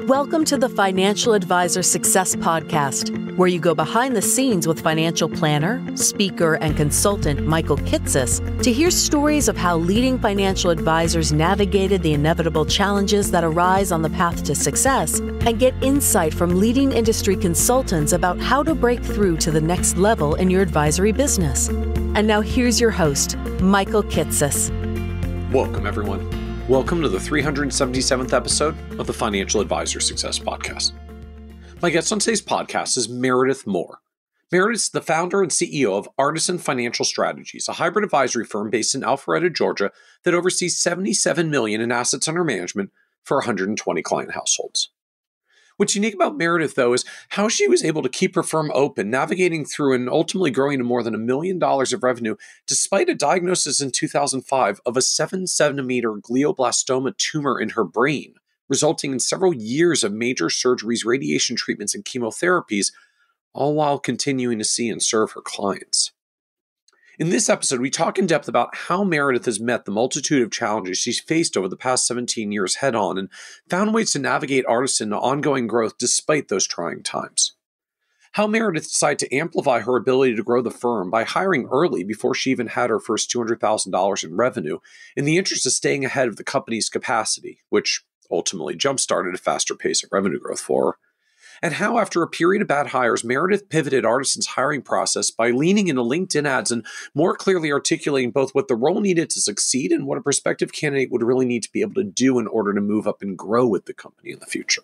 Welcome to the Financial Advisor Success Podcast, where you go behind the scenes with financial planner, speaker, and consultant Michael Kitces to hear stories of how leading financial advisors navigated the inevitable challenges that arise on the path to success and get insight from leading industry consultants about how to break through to the next level in your advisory business. And now here's your host, Michael Kitces. Welcome, everyone. Welcome to the 377th episode of the Financial Advisor Success Podcast. My guest on today's podcast is Meredith Moore. Meredith is the founder and CEO of Artisan Financial Strategies, a hybrid advisory firm based in Alpharetta, Georgia, that oversees $77 million in assets under management for 120 client households. What's unique about Meredith, though, is how she was able to keep her firm open, navigating through and ultimately growing to more than $1 million of revenue, despite a diagnosis in 2005 of a 7-centimeter glioblastoma tumor in her brain, resulting in several years of major surgeries, radiation treatments, and chemotherapies, all while continuing to see and serve her clients. In this episode, we talk in depth about how Meredith has met the multitude of challenges she's faced over the past 17 years head on and found ways to navigate Artisan to ongoing growth despite those trying times. How Meredith decided to amplify her ability to grow the firm by hiring early before she even had her first $200,000 in revenue in the interest of staying ahead of the company's capacity, which ultimately jump-started a faster pace of revenue growth for her. And how, after a period of bad hires, Meredith pivoted Artisan's hiring process by leaning into LinkedIn ads and more clearly articulating both what the role needed to succeed and what a prospective candidate would really need to be able to do in order to move up and grow with the company in the future.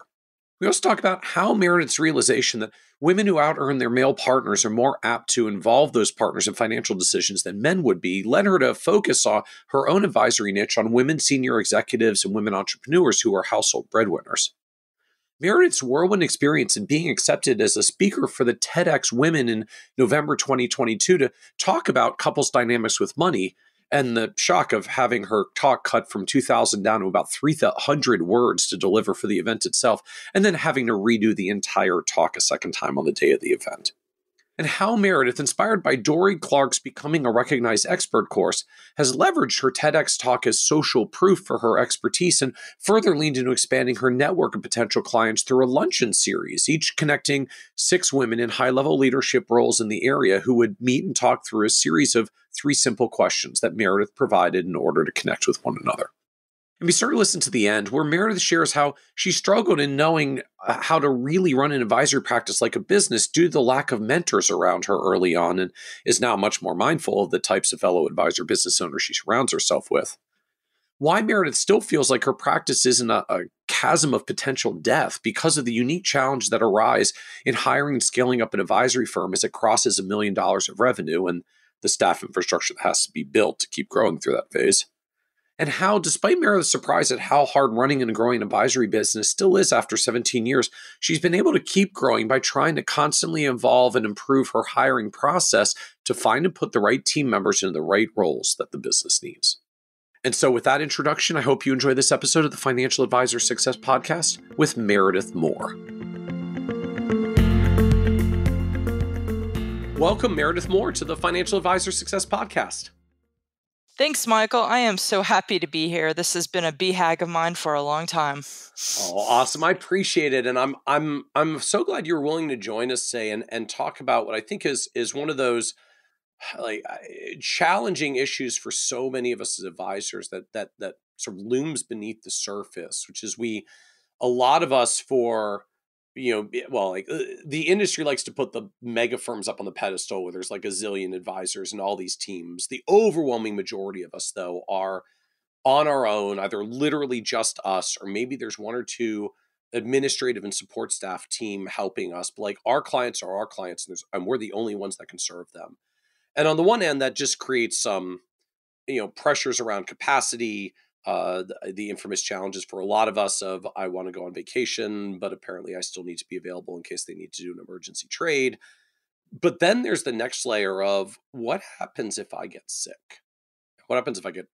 We also talk about how Meredith's realization that women who out-earn their male partners are more apt to involve those partners in financial decisions than men would be led her to focus on her own advisory niche on women senior executives and women entrepreneurs who are household breadwinners. Meredith's whirlwind experience in being accepted as a speaker for the TEDx Women in November 2022 to talk about couples dynamics with money, and the shock of having her talk cut from 2,000 down to about 300 words to deliver for the event itself, and then having to redo the entire talk a second time on the day of the event. And how Meredith, inspired by Dory Clark's Becoming a Recognized Expert course, has leveraged her TEDx talk as social proof for her expertise and further leaned into expanding her network of potential clients through a luncheon series, each connecting 6 women in high-level leadership roles in the area who would meet and talk through a series of 3 simple questions that Meredith provided in order to connect with one another. And be sure to listen to the end, where Meredith shares how she struggled in knowing how to really run an advisory practice like a business due to the lack of mentors around her early on, and is now much more mindful of the types of fellow advisor business owners she surrounds herself with. Why Meredith still feels like her practice isn't a chasm of potential death because of the unique challenges that arise in hiring and scaling up an advisory firm as it crosses $1 million of revenue and the staff infrastructure that has to be built to keep growing through that phase. And how, despite Meredith's surprise at how hard running and growing an advisory business still is after 17 years, she's been able to keep growing by trying to constantly evolve and improve her hiring process to find and put the right team members into the right roles that the business needs. And so with that introduction, I hope you enjoy this episode of the Financial Advisor Success Podcast with Meredith Moore. Welcome, Meredith Moore, to the Financial Advisor Success Podcast. Thanks, Michael. I am so happy to be here. This has been a BHAG of mine for a long time. Oh, awesome. I appreciate it. And I'm so glad you're willing to join us today and talk about what I think is one of those challenging issues for so many of us as advisors that sort of looms beneath the surface, which is a lot of us the industry likes to put the mega firms up on the pedestal where there's like a zillion advisors and all these teams. The overwhelming majority of us, though, are on our own, either literally just us, or maybe there's 1 or 2 administrative and support staff team helping us. But like our clients are our clients, and we're the only ones that can serve them. And on the one hand, that just creates some, pressures around capacity, the infamous challenges for a lot of us of I want to go on vacation, but apparently I still need to be available in case they need to do an emergency trade. But then there's the next layer of what happens if I get sick? What happens if I get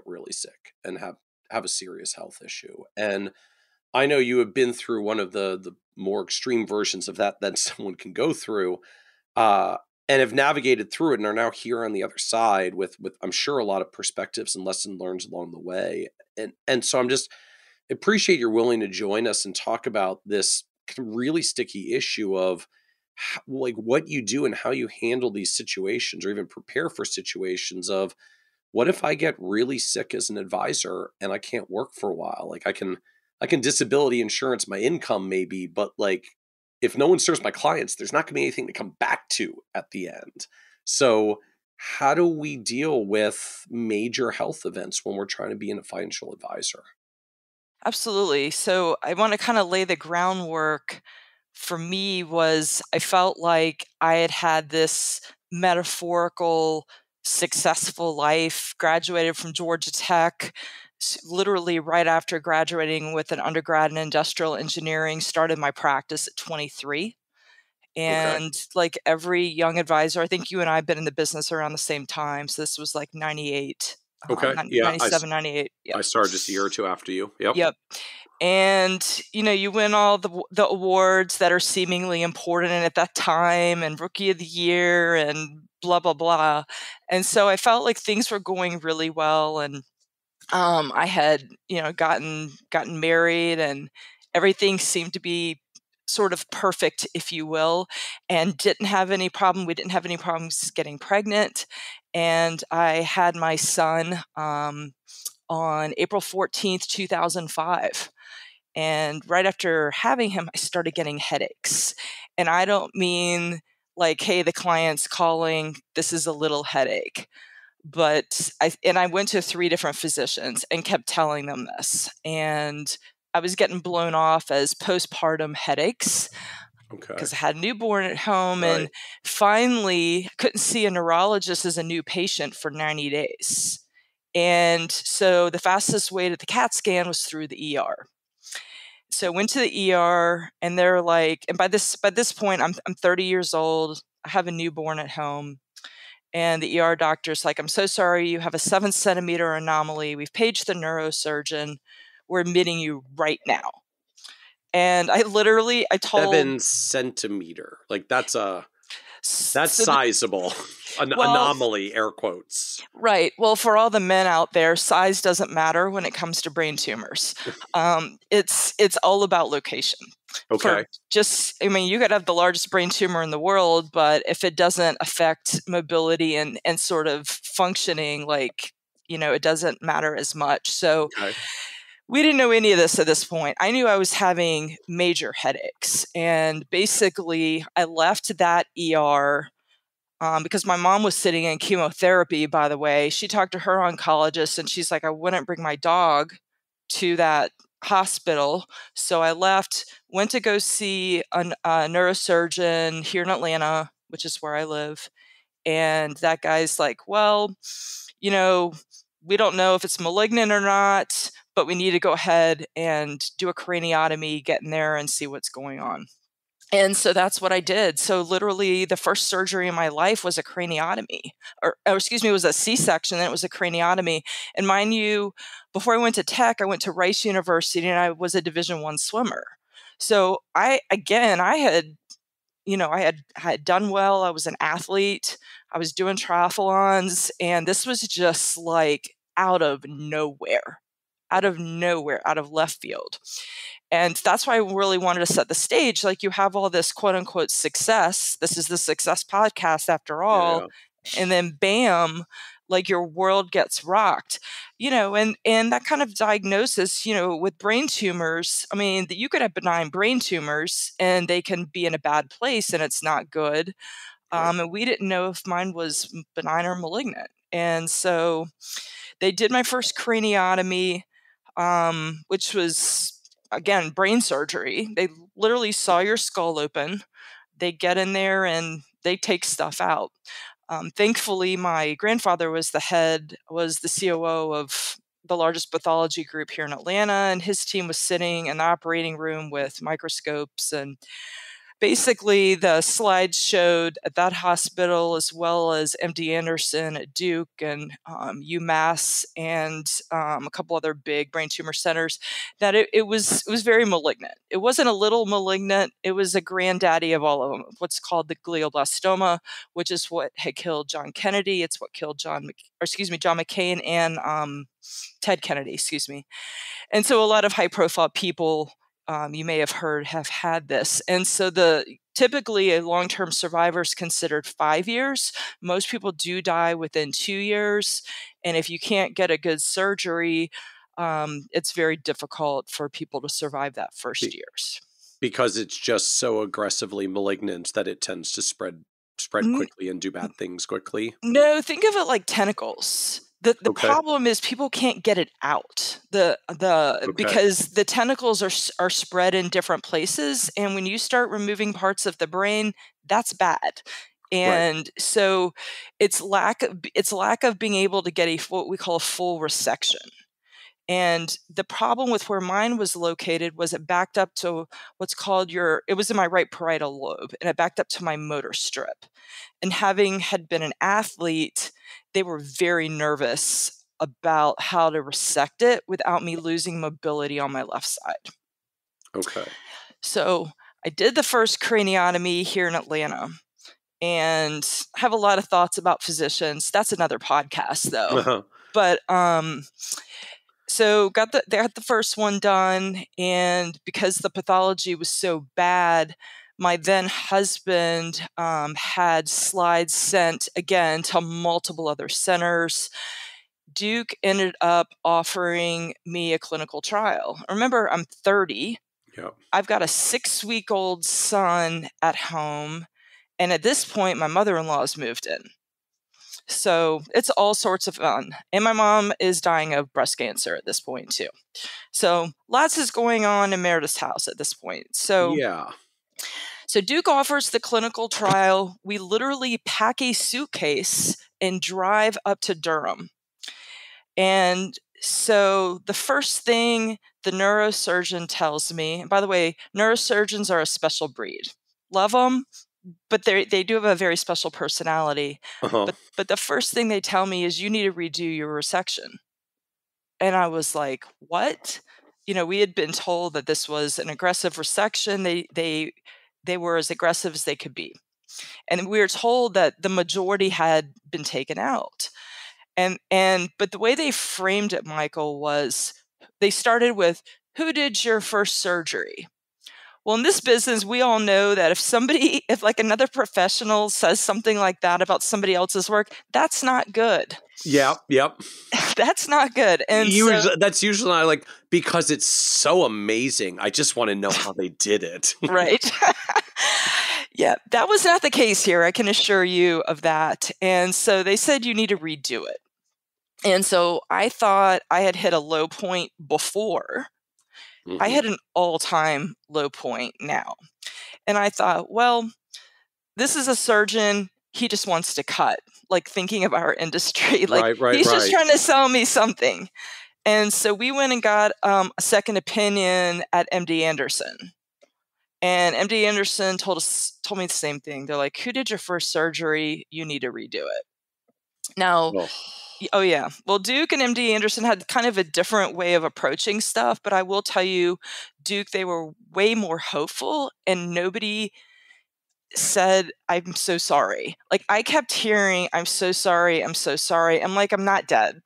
really sick and have a serious health issue? And I know you have been through one of the more extreme versions of that someone can go through. And have navigated through it and are now here on the other side with I'm sure a lot of perspectives and lessons learned along the way. And so I'm just appreciate you're willing to join us and talk about this really sticky issue of like what you do and how you handle these situations or even prepare for situations of what if I get really sick as an advisor and I can't work for a while? Like I can disability insurance my income maybe, but like if no one serves my clients, there's not going to be anything to come back to at the end. So how do we deal with major health events when we're trying to be a financial advisor? Absolutely. So I want to kind of lay the groundwork. For me, was I felt like I had had this metaphorical successful life, graduated from Georgia Tech, literally right after graduating with an undergrad in industrial engineering, started my practice at 23. Okay. And like every young advisor, I think you and I have been in the business around the same time. So this was like 98, Okay. Yeah. 97, 98. Yep. I started just a year or two after you. Yep. Yep. And, you win all the awards that are seemingly important at that time, and Rookie of the Year and blah, blah, blah. And so I felt like things were going really well. And I had, gotten married, and everything seemed to be sort of perfect, if you will, and didn't have any problem. We didn't have any problems getting pregnant. And I had my son on April 14th, 2005. And right after having him, I started getting headaches. And I don't mean like, hey, the client's calling, this is a little headache. But I went to 3 different physicians and kept telling them this. And I was getting blown off as postpartum headaches Okay. because I had a newborn at home. Right. And finally, couldn't see a neurologist as a new patient for 90 days. And so the fastest way to the CAT scan was through the ER. So went to the ER, and they're like, and by this point, I'm 30 years old. I have a newborn at home, and the ER doctor's like, "I'm so sorry, you have a 7 centimeter anomaly. We've paged the neurosurgeon. We're admitting you right now." And I told 7 centimeter. Like that's so sizable. An well, anomaly, air quotes. right. Well, for all the men out there, size doesn't matter when it comes to brain tumors. It's all about location. Okay. You could have the largest brain tumor in the world, but if it doesn't affect mobility and sort of functioning, like, it doesn't matter as much. So Okay. we didn't know any of this at this point. I knew I was having major headaches, and basically I left that ER because my mom was sitting in chemotherapy, by the way. She talked to her oncologist, and she's like, I wouldn't bring my dog to that hospital. So I left, went to go see a neurosurgeon here in Atlanta, which is where I live. And that guy's like, well, we don't know if it's malignant or not, but we need to go ahead and do a craniotomy, get in there and see what's going on. And so that's what I did. So literally the first surgery in my life was a craniotomy, or excuse me, it was a C-section, then it was a craniotomy. And mind you, before I went to Tech, I went to Rice University, and I was a Division I swimmer. So I had done well. I was an athlete. I was doing triathlons, and this was just like out of nowhere, out of left field. And that's why I really wanted to set the stage. Like, you have all this quote unquote success. This is the success podcast after all. Yeah. And then bam, like your world gets rocked, and that kind of diagnosis, with brain tumors. I mean, you could have benign brain tumors and they can be in a bad place and it's not good. Right. And we didn't know if mine was benign or malignant. And so they did my first craniotomy, which was, again, brain surgery. They literally saw your skull open. They get in there and they take stuff out. Thankfully, my grandfather was the COO of the largest pathology group here in Atlanta, and his team was sitting in the operating room with microscopes, and basically the slides showed at that hospital, as well as MD Anderson at Duke and UMass and a couple other big brain tumor centers, that it was very malignant. It wasn't a little malignant. It was a granddaddy of all of them, what's called the glioblastoma, which is what had killed John Kennedy. It's what killed John McCain and Ted Kennedy, And so a lot of high-profile people you may have heard have had this. And so typically a long-term survivor is considered 5 years. Most people do die within 2 years. And if you can't get a good surgery, it's very difficult for people to survive that first years. Because it's just so aggressively malignant that it tends to spread quickly and do bad things quickly. No, think of it like tentacles. The Okay. problem is people can't get it out. Because the tentacles are spread in different places, and when you start removing parts of the brain, that's bad. And so it's lack of being able to get what we call a full resection. And the problem with where mine was located was it backed up to what's called it was in my right parietal lobe, and it backed up to my motor strip. And having had been an athlete, they were very nervous about how to resect it without me losing mobility on my left side. Okay. So I did the first craniotomy here in Atlanta, and I have a lot of thoughts about physicians. That's another podcast, though. Uh-huh. But so they got the first one done, and because the pathology was so bad, my then husband had slides sent again to multiple other centers. Duke ended up offering me a clinical trial. Remember, I'm 30. Yep. I've got a 6-week-old son at home, and at this point, my mother-in-law's moved in. So it's all sorts of fun. And my mom is dying of breast cancer at this point, too. So lots is going on in Meredith's house at this point. So Duke offers the clinical trial. We literally pack a suitcase and drive up to Durham. And so the first thing the neurosurgeon tells me, and by the way, neurosurgeons are a special breed. Love them, but they do have a very special personality. Uh-huh. But the first thing they tell me is you need to redo your resection. And I was like, what? We had been told that this was an aggressive resection. They were as aggressive as they could be. And we were told that the majority had been taken out. But the way they framed it, Michael, was they started with, who did your first surgery? Well, in this business, we all know that if like another professional says something like that about somebody else's work, that's not good. Yep. That's not good. And that's usually not like, because it's so amazing. I just want to know how they did it. Right. Yeah, that was not the case here. I can assure you of that. And so they said you need to redo it. And so I thought I had hit a low point before. Mm-hmm. I hit an all-time low point now. And I thought, well, this is a surgeon. He just wants to cut, like thinking of our industry. Like he's just trying to sell me something. And so we went and got a second opinion at MD Anderson. And MD Anderson told me the same thing. They're like, who did your first surgery? You need to redo it. Now, oh yeah. Well, Duke and MD Anderson had kind of a different way of approaching stuff, but I will tell you, Duke, they were way more hopeful, and nobody said, I'm so sorry. Like I kept hearing, I'm so sorry. I'm so sorry. I'm like, I'm not dead.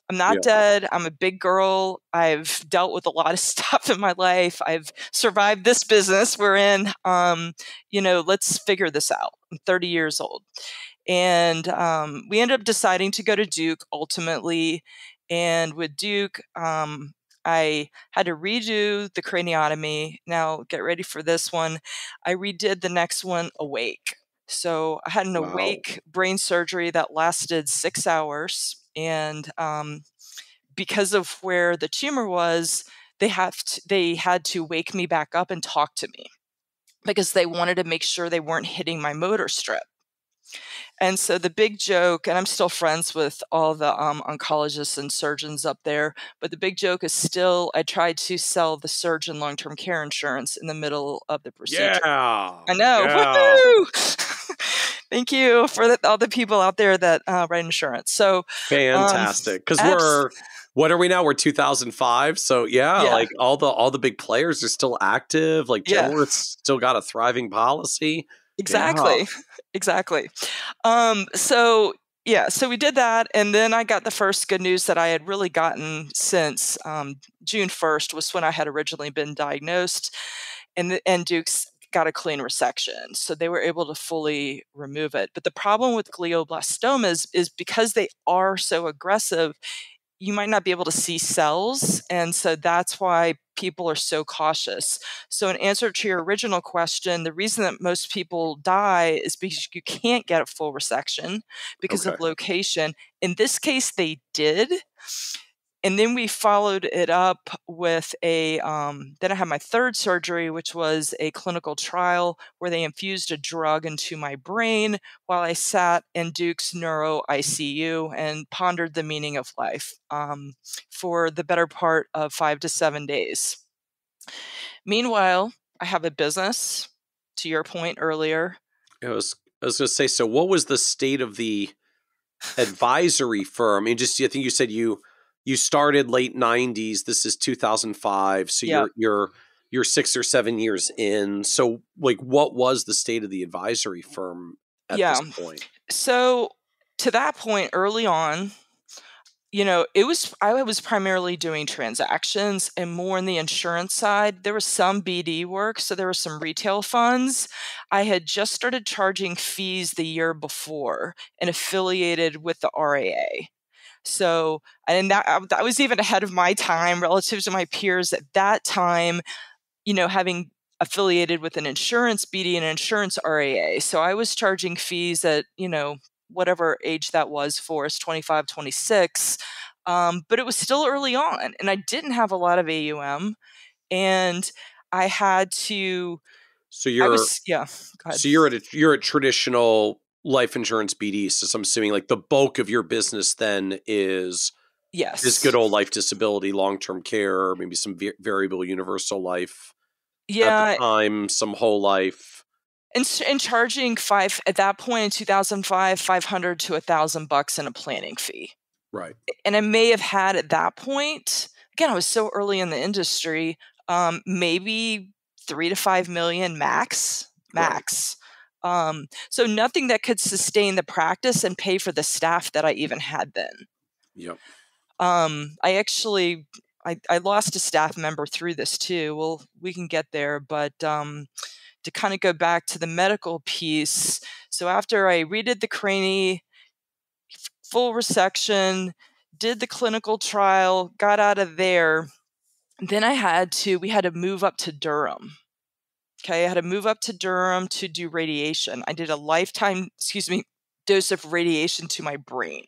I'm not dead. I'm a big girl. I've dealt with a lot of stuff in my life. I've survived this business we're in. Let's figure this out. I'm 30 years old. And we ended up deciding to go to Duke ultimately. And with Duke, I had to redo the craniotomy. Now, get ready for this one. I redid the next one awake. So I had an awake brain surgery that lasted 6 hours. And because of where the tumor was, they had to wake me back up and talk to me because they wanted to make sure they weren't hitting my motor strip. And so the big joke, and I'm still friends with all the oncologists and surgeons up there, but the big joke is still, I tried to sell the surgeon long-term care insurance in the middle of the procedure. Yeah. I know. Yeah. Woohoo! Thank you for all the people out there that write insurance. So Fantastic. Because what are we now? We're 2005. So yeah, yeah, like all the big players are still active. Like yeah, Genworth's still got a thriving policy. Yeah. exactly. Exactly. So yeah, so we did that. And then I got the first good news that I had really gotten since June 1st was when I had originally been diagnosed. And Duke's got a clean resection. So they were able to fully remove it. But the problem with glioblastomas is because they are so aggressive, you might not be able to see cells. And so that's why people are so cautious. So in answer to your original question, the reason that most people die is because you can't get a full resection because of location. In this case, they did. And then we followed it up with then I had my third surgery, which was a clinical trial where they infused a drug into my brain while I sat in Duke's neuro ICU and pondered the meaning of life for the better part of 5 to 7 days. Meanwhile, I have a business, to your point earlier. I was going to say, so what was the state of the advisory firm? I mean, I think you said you started late 90s. This is 2005. So Yep. you're 6 or 7 years in. So like, what was the state of the advisory firm at this point? So to that point early on, I was primarily doing transactions and more on the insurance side. There was some BD work, so there were some retail funds. I had just started charging fees the year before and affiliated with the RAA. So, and that was even ahead of my time relative to my peers at that time, having affiliated with an insurance BD and an insurance RAA. So I was charging fees at, whatever age that was for us, 25, 26. But it was still early on and I didn't have a lot of AUM and I had to, so you're a traditional life insurance BD. So I'm assuming like the bulk of your business then is good old life disability, long-term care, maybe some variable universal life. Yeah. At the time, some whole life. And charging at that point in 2005, $500 to $1,000 in a planning fee. Right. And I may have had at that point, again, I was so early in the industry, maybe 3 to 5 million max. Right. So nothing that could sustain the practice and pay for the staff that I even had then. Yep. I lost a staff member through this too. Well, we can get there, but to kind of go back to the medical piece. So after I redid the cranie, full resection, did the clinical trial, got out of there, then we had to move up to Durham. Okay, I had to move up to Durham to do radiation. I did a lifetime, dose of radiation to my brain.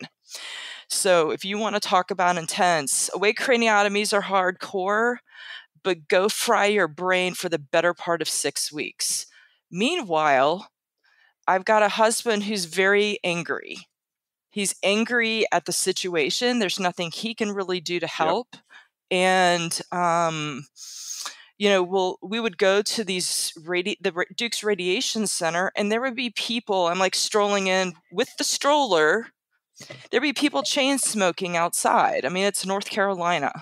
So if you want to talk about intense, awake craniotomies are hardcore, but go fry your brain for the better part of 6 weeks. Meanwhile, I've got a husband who's very angry. He's angry at the situation. There's nothing he can really do to help. Yep. And, we would go to the Duke's Radiation Center, and there would be people, I'm like strolling in with the stroller. There'd be people chain smoking outside. I mean, it's North Carolina.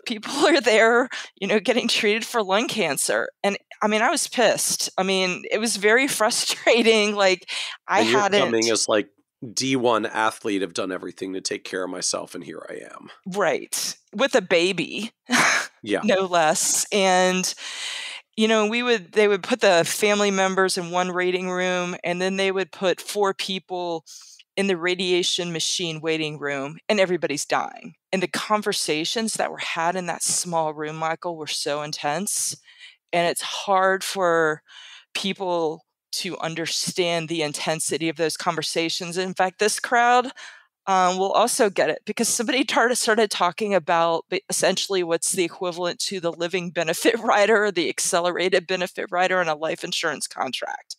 People are there, getting treated for lung cancer. And I mean, I was pissed. I mean, it was very frustrating. Like you're coming as like D1 athlete, have done everything to take care of myself. And here I am. Right. With a baby. Yeah. No less. And, they would put the family members in one waiting room, and then they would put 4 people in the radiation machine waiting room, and everybody's dying. And the conversations that were had in that small room, Michael, were so intense. And it's hard for people to understand the intensity of those conversations. In fact, this crowd will also get it because somebody started talking about essentially what's the equivalent to the living benefit rider, or the accelerated benefit rider in a life insurance contract.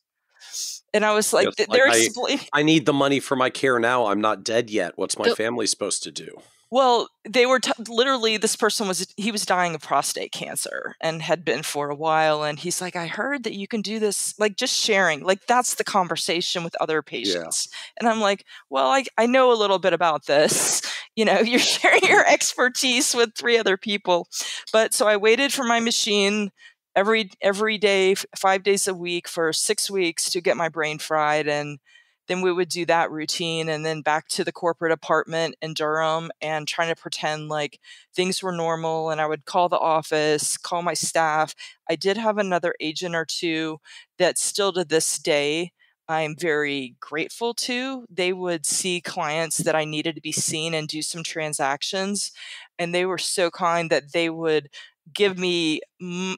And I was like, Yes, like they're explaining. I need the money for my care now. I'm not dead yet. What's my family supposed to do? Well, they were literally, this person he was dying of prostate cancer and had been for a while. And he's like, I heard that you can do this, like just sharing, like that's the conversation with other patients. And I'm like, well, I know a little bit about this. You're sharing your expertise with 3 other people. But so I waited for my machine every day, 5 days a week for 6 weeks to get my brain fried. And then we would do that routine and then back to the corporate apartment in Durham and trying to pretend like things were normal. And I would call the office, call my staff. I did have another agent or 2 that still to this day I'm very grateful to. They would see clients that I needed to be seen and do some transactions. And they were so kind that they would give me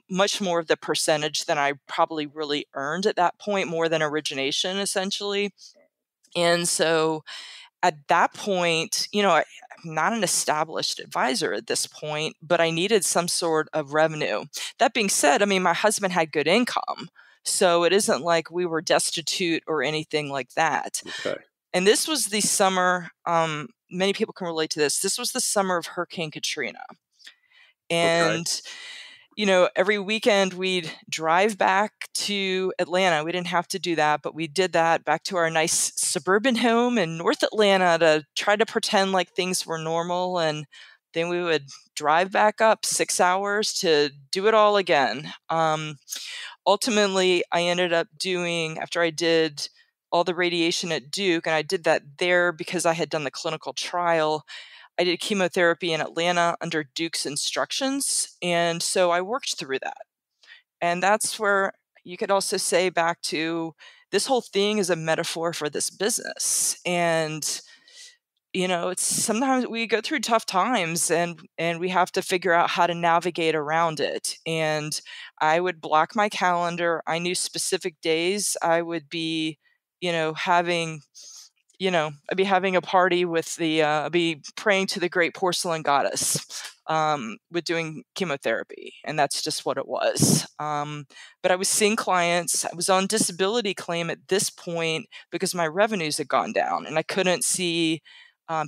much more of the percentage than I probably really earned at that point, more than origination, essentially. And so at that point, I'm not an established advisor at this point, but I needed some sort of revenue. That being said, I mean, my husband had good income. So it isn't like we were destitute or anything like that. Okay. And this was the summer, many people can relate to this. This was the summer of Hurricane Katrina. And every weekend we'd drive back to Atlanta. We didn't have to do that, but we did that back to our nice suburban home in North Atlanta to try to pretend like things were normal. And then we would drive back up 6 hours to do it all again. Ultimately, I ended up doing, after I did all the radiation at Duke, and I did that there because I had done the clinical trial, I did chemotherapy in Atlanta under Duke's instructions. And so I worked through that. And that's where you could also say back to this whole thing is a metaphor for this business. And, it's sometimes we go through tough times and we have to figure out how to navigate around it. And I would block my calendar. I knew specific days I would be, having I'd be having a party with I'd be praying to the great porcelain goddess with doing chemotherapy. And that's just what it was. But I was seeing clients. I was on disability claim at this point because my revenues had gone down and I couldn't see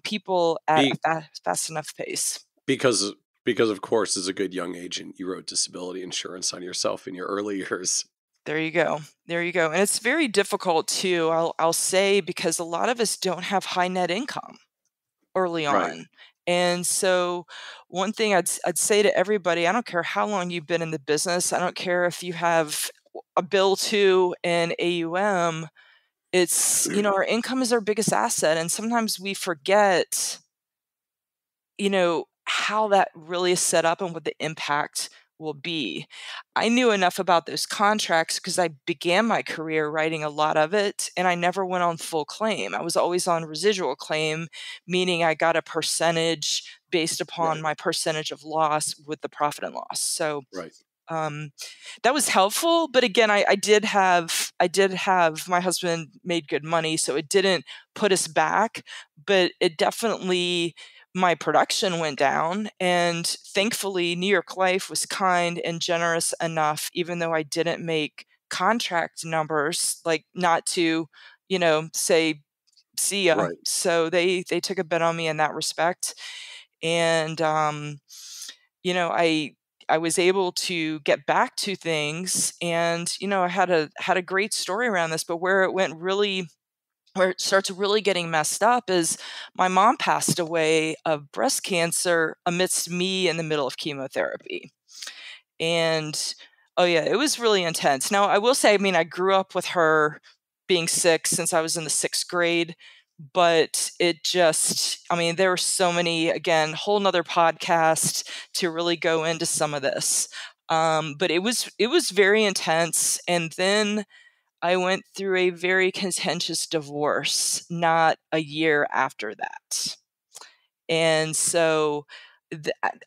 people at a fast enough pace. Because of course, as a good young agent, you wrote disability insurance on yourself in your early years. There you go. And it's very difficult too, I'll say, because a lot of us don't have high net income early on. Right. And so one thing I'd say to everybody, I don't care how long you've been in the business. I don't care if you have a bill to an AUM. It's, our income is our biggest asset. And sometimes we forget, how that really is set up and what the impact will be. I knew enough about those contracts because I began my career writing a lot of it, and I never went on full claim. I was always on residual claim, meaning I got a percentage based upon my percentage of loss with the profit and loss. So that was helpful. But again, I did have my husband made good money, so it didn't put us back, but it definitely, my production went down. And thankfully, New York Life was kind and generous enough, even though I didn't make contract numbers, like not to, say, see ya. Right. So they took a bet on me in that respect. And, I was able to get back to things, and, I had a great story around this, but where it starts really getting messed up is my mom passed away of breast cancer amidst me in the middle of chemotherapy. And oh yeah, it was really intense. Now, I will say, I grew up with her being sick since I was in the 6th grade, but it just, there were so many, again, whole nother podcast to really go into some of this. But it was very intense. And then I went through a very contentious divorce not a year after that. And so,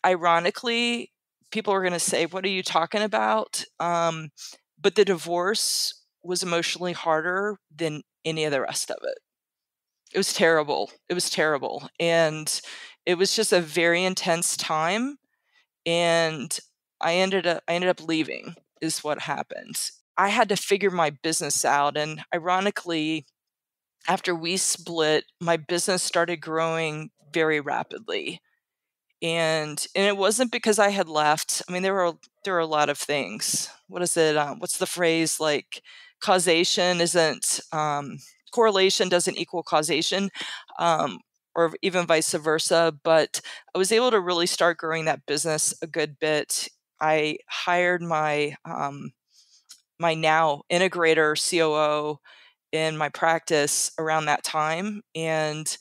ironically, people are going to say, what are you talking about? But the divorce was emotionally harder than any of the rest of it. It was terrible. And it was just a very intense time. And I ended up leaving is what happened. I had to figure my business out. And ironically, after we split, my business started growing very rapidly. And it wasn't because I had left. I mean, there were a lot of things. What is it? What's the phrase? Like causation isn't correlation doesn't equal causation, or even vice versa. But I was able to really start growing that business a good bit. I hired my now integrator COO in my practice around that time, and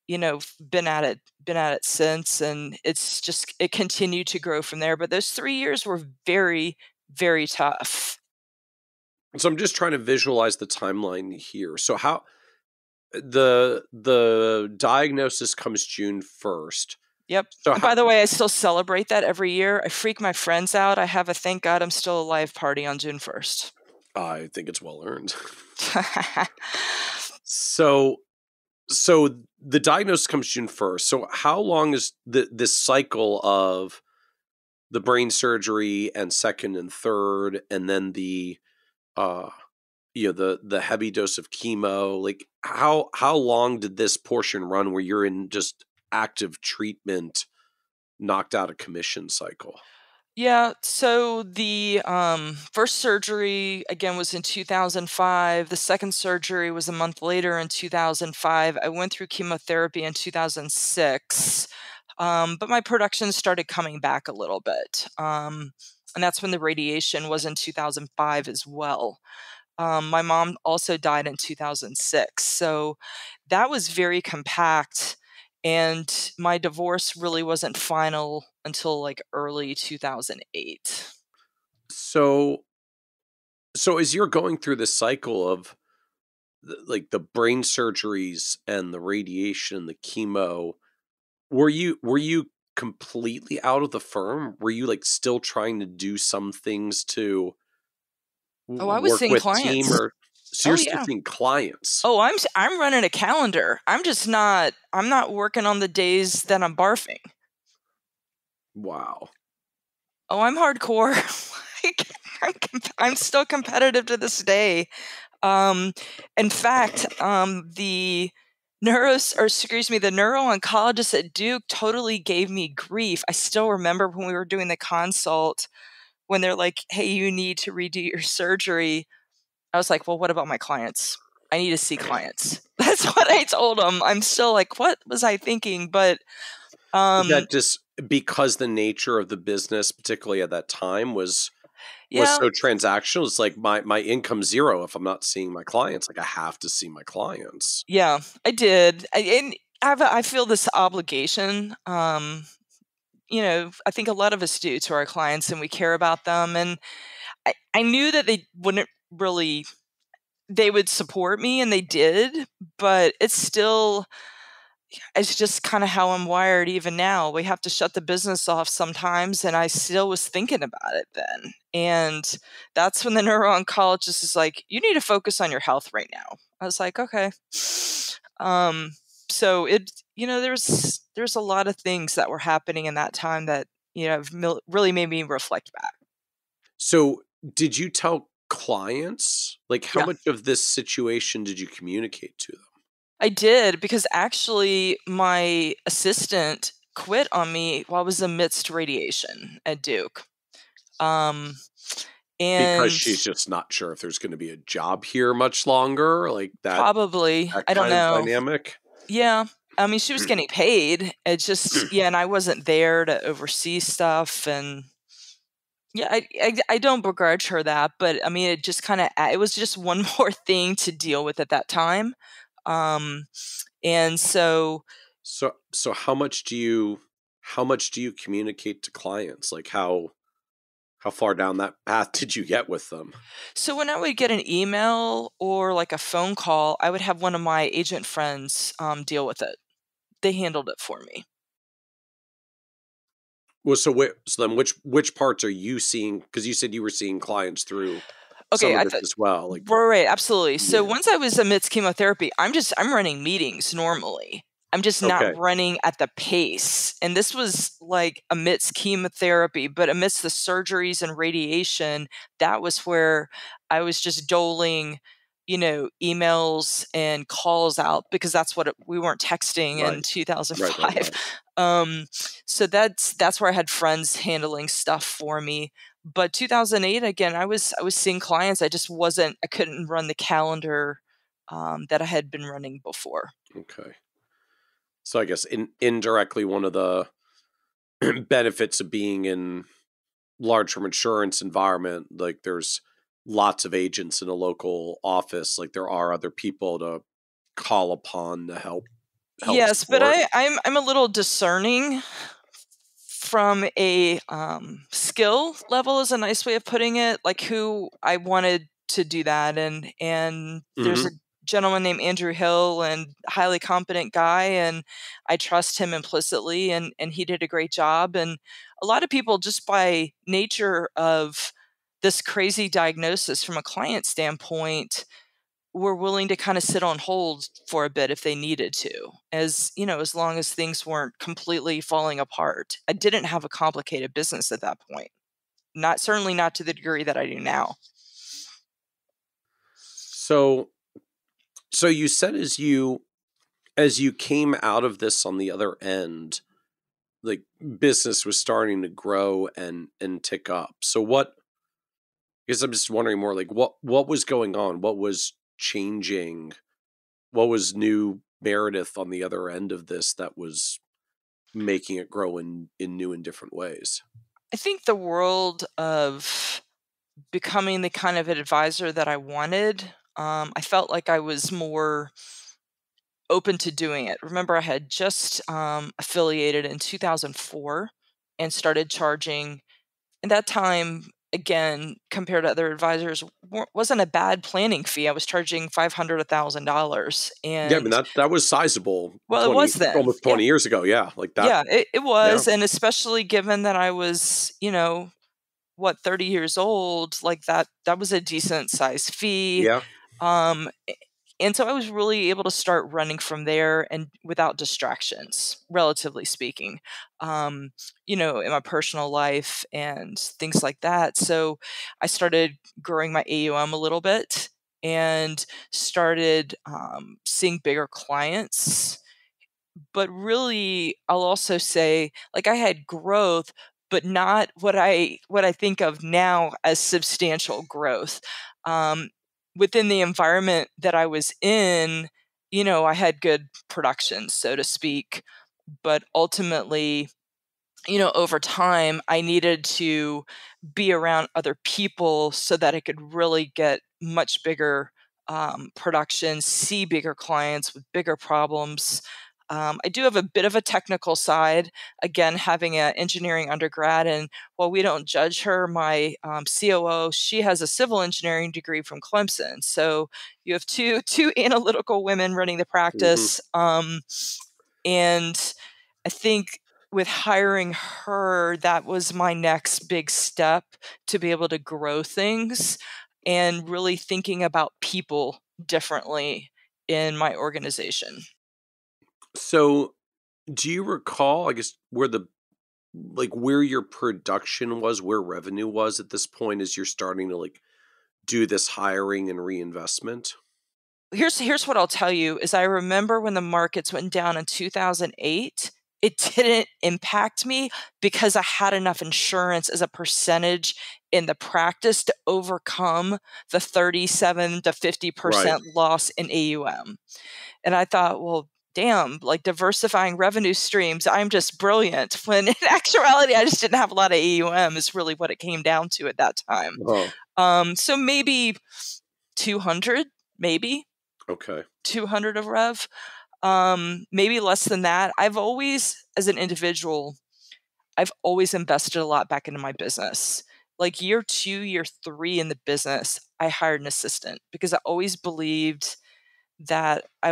been at it since, and it continued to grow from there. But those 3 years were very, very tough. So I'm just trying to visualize the timeline here. So how the diagnosis comes June 1st. Yep. So And by the way, I still celebrate that every year. I freak my friends out. I have a thank God I'm still alive party on June 1st. I think it's well earned. So the diagnosis comes June 1st. So how long is this cycle of the brain surgery and second and third, and then the the heavy dose of chemo? Like how long did this portion run where you're in just active treatment, knocked out of commission cycle? Yeah, so the first surgery again was in 2005. The second surgery was a month later in 2005. I went through chemotherapy in 2006, but my production started coming back a little bit. And that's when the radiation was in 2005 as well. My mom also died in 2006. So that was very compact. And my divorce really wasn't final until like early 2008. So as you're going through this cycle of like the brain surgeries and the radiation and the chemo, were you completely out of the firm? Were you like still trying to do some things to Oh, I was work seeing with team, clients. or so Oh you're still yeah. seeing clients? Oh, I'm running a calendar. I'm not working on the days that I'm barfing. Wow. Oh, I'm hardcore. Like, I'm still competitive to this day. In fact, the the neuro-oncologist at Duke totally gave me grief. I still remember when we were doing the consult, when they're like, "Hey, you need to redo your surgery." I was like, "Well, what about my clients? I need to see clients." That's what I told them. I'm still like, "What was I thinking?" But Is that just because the nature of the business, particularly at that time, was yeah, so transactional? It's like my income's zero if I'm not seeing my clients. Like I have to see my clients. yeah, I did. I feel this obligation. I think a lot of us do to our clients, and we care about them. And I knew that they would support me, and they did, but it's just kind of how I'm wired even now. We have to shut the business off sometimes, and I still was thinking about it then. And that's when the neuro-oncologist is like, "You need to focus on your health right now." I was like, "Okay." Um, so there's a lot of things that were happening in that time that, really made me reflect back. So did you tell clients, like, how Yeah. much of this situation did you communicate to them? I did, because actually my assistant quit on me while I was amidst radiation at Duke. Um, Because and she's just not sure if there's gonna be a job here much longer, like probably, that I don't kind of know. dynamic? Yeah. I mean, she was getting paid. It's just, yeah, and I wasn't there to oversee stuff. And yeah, I don't begrudge her that, but I mean, it was just one more thing to deal with at that time. Um, and so So how much do you communicate to clients? Like how far down that path did you get with them? So when I would get an email or like a phone call, I would have one of my agent friends deal with it. They handled it for me. Well, so then which parts are you seeing? Because you said you were seeing clients through some Okay, of I this thought as well. Like, right, absolutely. So yeah. once I was amidst chemotherapy, I'm running meetings normally. I'm just Okay. not running at the pace. And this was like amidst chemotherapy, but amidst the surgeries and radiation, that was where I was just doling, emails and calls out, because that's what we weren't texting in Right. 2005. Right. So that's where I had friends handling stuff for me. But 2008, again, I was seeing clients. I couldn't run the calendar that I had been running before. Okay. So I guess indirectly, one of the benefits of being in large term insurance environment, like there's lots of agents in a local office, like there are other people to call upon to help Yes, but support. I'm a little discerning from a skill level, is a nice way of putting it, like who I wanted to do that. And there's a Hmm. gentleman named Andrew Hill, and highly competent guy, and I trust him implicitly, and he did a great job. And a lot of people, just by nature of this crazy diagnosis from a client standpoint, were willing to kind of sit on hold for a bit if they needed to, as long as things weren't completely falling apart. I didn't have a complicated business at that point. Certainly not to the degree that I do now. So you said as you came out of this on the other end, like business was starting to grow and tick up. So what, because I'm just wondering more like what was going on? What was changing? What was new Meredith on the other end of this that was making it grow in new and different ways? I think the world of becoming the kind of advisor that I wanted, I felt like I was more open to doing it. Remember, I had just affiliated in 2004 and started charging. And that time, again, compared to other advisors, wasn't a bad planning fee. I was charging $500, $1,000, Yeah, I mean and that was sizable well, it was then. almost Yeah, 20 years ago. Yeah, like that. yeah, it Yeah, was, and especially given that I was, 30 years old, like that was a decent size fee. yeah. Um, and so I was really able to start running from there, and without distractions, relatively speaking, in my personal life and things like that. So I started growing my AUM a little bit, and started seeing bigger clients. But really, I'll also say, like, I had growth, but not what I think of now as substantial growth. Um, Within the environment that I was in, I had good production, so to speak. But ultimately, over time, I needed to be around other people so that I could really get much bigger production, see bigger clients with bigger problems. I do have a bit of a technical side, again, having an engineering undergrad. And while we don't judge her, my COO, she has a civil engineering degree from Clemson. So you have two analytical women running the Hmm. practice. And I think with hiring her, that was my next big step to be able to grow things, and really thinking about people differently in my organization. So, do you recall, I guess, where your production was, where revenue was at this point as you're starting to like do this hiring and reinvestment? Here's what I'll tell you is, I remember when the markets went down in 2008, it didn't impact me because I had enough insurance as a percentage in the practice to overcome the 37 to Right. 50% loss in AUM. And I thought, well, damn, like, diversifying revenue streams, I'm just brilliant. When in actuality, I just didn't have a lot of AUM, is really what it came down to at that time. Oh, So maybe 200, maybe okay. 200 of rev, maybe less than that. I've always, as an individual, I've always invested a lot back into my business. Like year 2, year 3 in the business, I hired an assistant because I always believed that I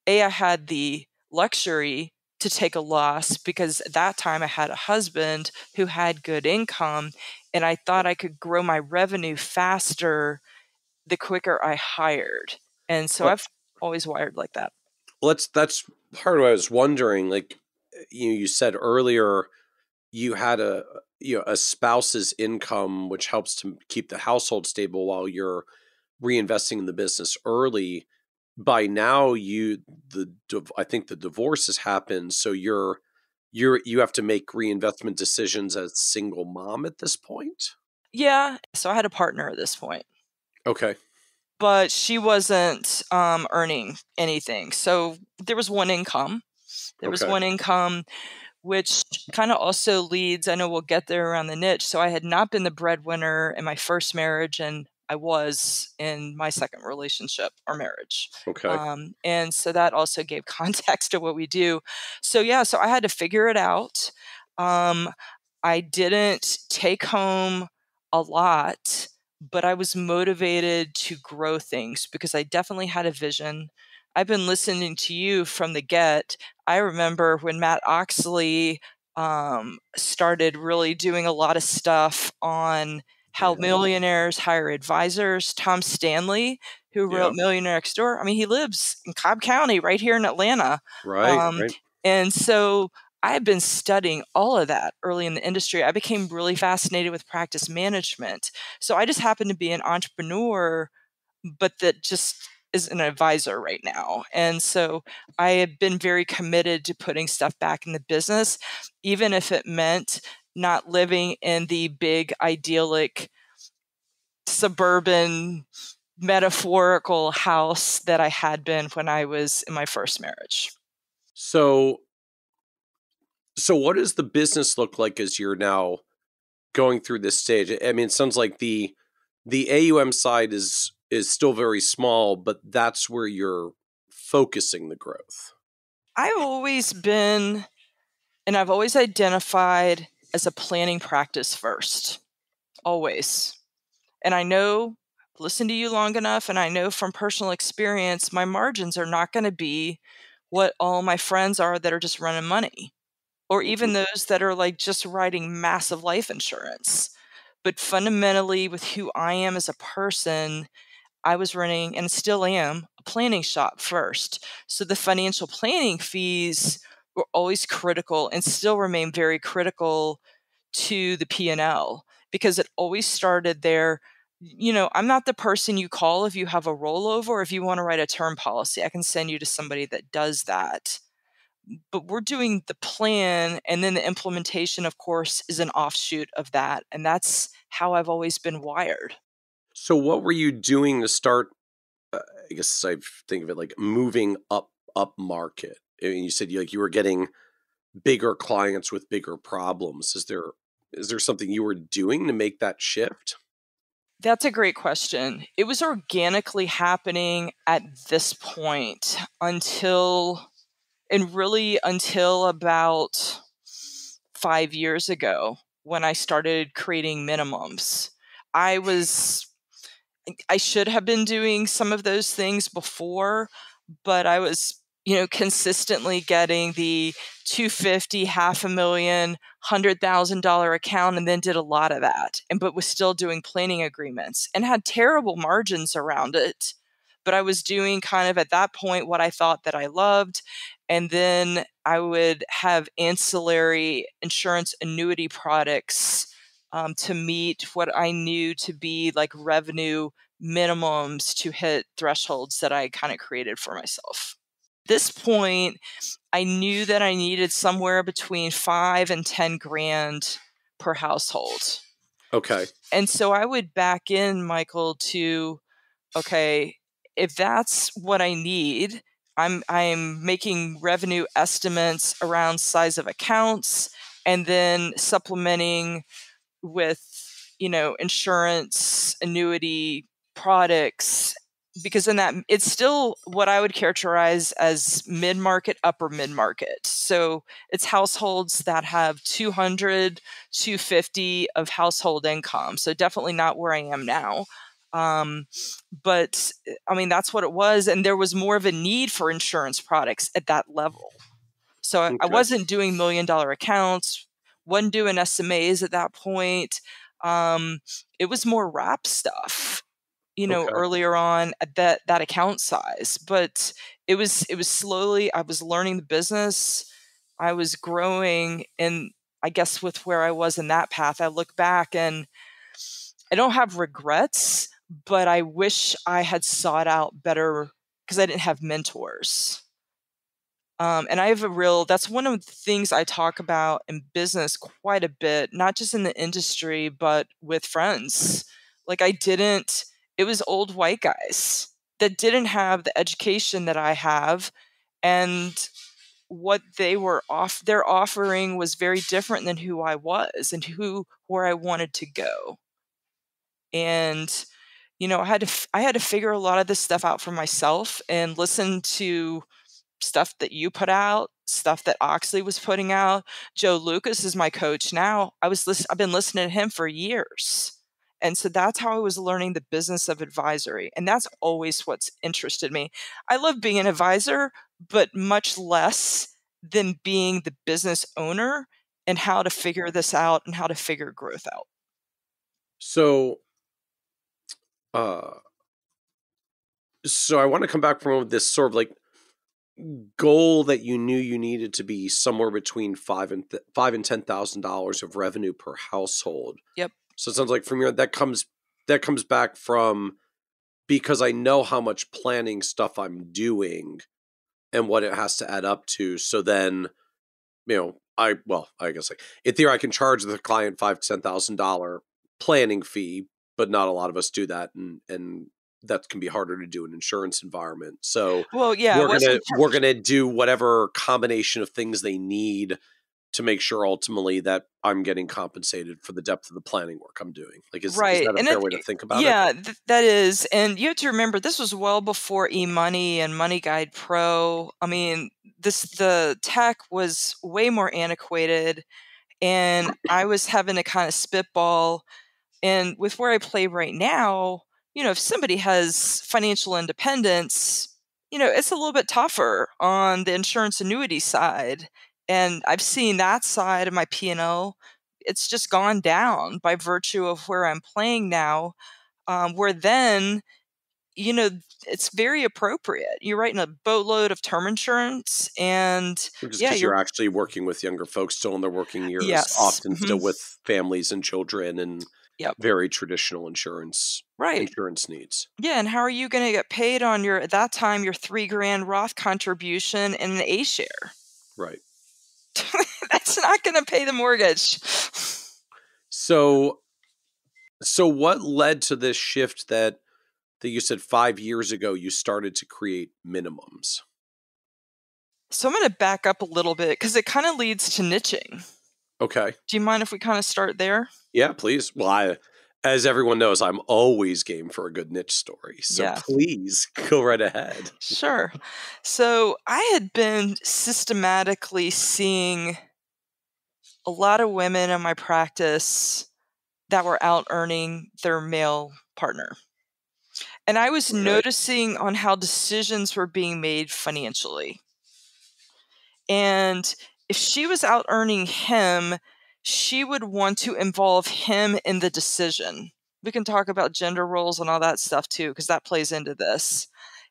had the luxury to take a loss, because at that time I had a husband who had good income, and I thought I could grow my revenue faster the quicker I hired. And so But I've always wired like that. That's part of what I was wondering. Like you said earlier, you had a spouse's income, which helps to keep the household stable while you're reinvesting in the business early. By now, I think the divorce has happened, so you have to make reinvestment decisions as single mom at this point. Yeah. So I had a partner at this point, Okay. but she wasn't earning anything. So there was one income. There was Okay. one income, which kind of also leads, I know we'll get there around the niche. So I had not been the breadwinner in my first marriage, and I was in my second relationship or marriage. Okay. And so that also gave context to what we do. So yeah, so I had to figure it out. I didn't take home a lot, but I was motivated to grow things because I definitely had a vision. I've been listening to you from the get. I remember when Matt Oxley started really doing a lot of stuff on how Yeah. millionaires hire advisors. Tom Stanley, who wrote Yeah. Millionaire Next Door, I mean, he lives in Cobb County, right here in Atlanta. Right. Um, Right. and so I had been studying all of that early in the industry. I became really fascinated with practice management. So I just happened to be an entrepreneur, but that just is an advisor right now. And so I have been very committed to putting stuff back in the business, even if it meant not living in the big, idyllic, suburban, metaphorical house that I had been when I was in my first marriage. So what does the business look like as you're now going through this stage? I mean, it sounds like the AUM side is still very small, but that's where you're focusing the growth. I've always been, and I've always identified as a planning practice first, always. And I know, listen to you long enough, and I know from personal experience, my margins are not going to be what all my friends are that are just running money, or even those that are like just writing massive life insurance. But fundamentally, with who I am as a person, I was running and still am a planning shop first. So the financial planning fees were always critical and still remain very critical to the P&L because it always started there. You know, I'm not the person you call if you have a rollover or if you want to write a term policy. I can send you to somebody that does that. But we're doing the plan, and then the implementation, of course, is an offshoot of that. And that's how I've always been wired. So what were you doing to start, I guess I think of it like moving up market? I mean, you said you were getting bigger clients with bigger problems. Is there something you were doing to make that shift? That's a great question. It was organically happening at this point until about 5 years ago when I started creating minimums. I should have been doing some of those things before, but I was, consistently getting the 250, half a million, $100,000 account, and then did a lot of that, but was still doing planning agreements and had terrible margins around it. But I was doing kind of at that point what I thought that I loved. And then I would have ancillary insurance annuity products to meet what I knew to be like revenue minimums to hit thresholds that I kind of created for myself. At this point, I knew that I needed somewhere between 5 and 10 grand per household. Okay. And so I would back in, Michael, to, okay, if that's what I need, I'm making revenue estimates around size of accounts and then supplementing with, insurance, annuity products, because in that it's still what I would characterize as mid-market, upper mid-market. So it's households that have 200, 250 of household income. So definitely not where I am now. But I mean, that's what it was. And there was more of a need for insurance products at that level. So I Okay. wasn't doing $1 million accounts, wasn't doing SMAs at that point. It was more wrap stuff. Okay. earlier on at that account size. But it was slowly, I was learning the business. I was growing, and I guess with where I was in that path, I look back and I don't have regrets, but I wish I had sought out better because I didn't have mentors. And I have that's one of the things I talk about in business quite a bit, not just in the industry, but with friends. Like it was old white guys that didn't have the education that I have. And what their offering was very different than who I was and where I wanted to go. And, I had to figure a lot of this stuff out for myself and listen to stuff that you put out, stuff that Oxley was putting out. Joe Lucas is my coach now. I've been listening to him for years. And so that's how I was learning the business of advisory. And that's always what's interested me. I love being an advisor, but much less than being the business owner and how to figure this out and how to figure growth out. So, uh, so I want to come back from this sort of like goal that you knew you needed to be somewhere between $5,000 and $10,000 of revenue per household. Yep. So it sounds like from that comes back from, because I know how much planning stuff I'm doing and what it has to add up to. So then, I guess like in theory I can charge the client $5,000 to $10,000 planning fee, but not a lot of us do that, and that can be harder to do in an insurance environment. So well, yeah, we're gonna do whatever combination of things they need to make sure ultimately that I'm getting compensated for the depth of the planning work I'm doing. Like, is that a fair way to think about it? Yeah, that is. And you have to remember, this was well before eMoney and Money Guide Pro. I mean, the tech was way more antiquated, and I was having to kind of spitball. And with where I play right now, if somebody has financial independence, it's a little bit tougher on the insurance annuity side. And I've seen that side of my P&L. It's just gone down by virtue of where I'm playing now, where then, it's very appropriate. You're writing a boatload of term insurance, and Just because you're actually working with younger folks still in their working years, often still with families and children and very traditional insurance needs. Yeah, and how are you going to get paid on at that time, your $3,000 Roth contribution and an A share? Right. That's not going to pay the mortgage. So what led to this shift that you said 5 years ago you started to create minimums? So I'm going to back up a little bit because it kind of leads to niching. Okay. Do you mind if we kind of start there? Yeah, please. Well, as everyone knows, I'm always game for a good niche story. So please go right ahead. Sure. So I had been systematically seeing a lot of women in my practice that were out earning their male partner. And I was noticing on how decisions were being made financially. And if she was out earning him, she would want to involve him in the decision. We can talk about gender roles and all that stuff too, because that plays into this.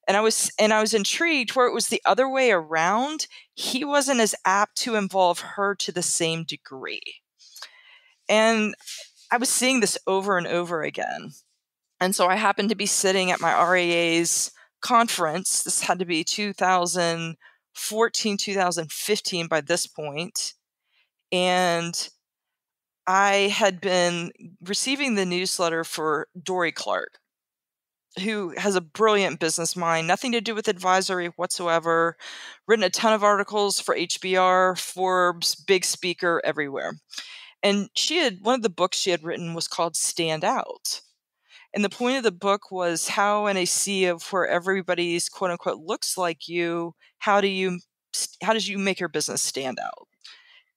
And I was intrigued where it was the other way around. He wasn't as apt to involve her to the same degree. And I was seeing this over and over again. And so I happened to be sitting at my RAA's conference. This had to be 2014, 2015 by this point. And I had been receiving the newsletter for Dory Clark, who has a brilliant business mind, nothing to do with advisory whatsoever, written a ton of articles for HBR, Forbes, big speaker everywhere. And one of the books she had written was called Stand Out. And the point of the book was how in a sea of where everybody's quote unquote looks like you, how does you make your business stand out?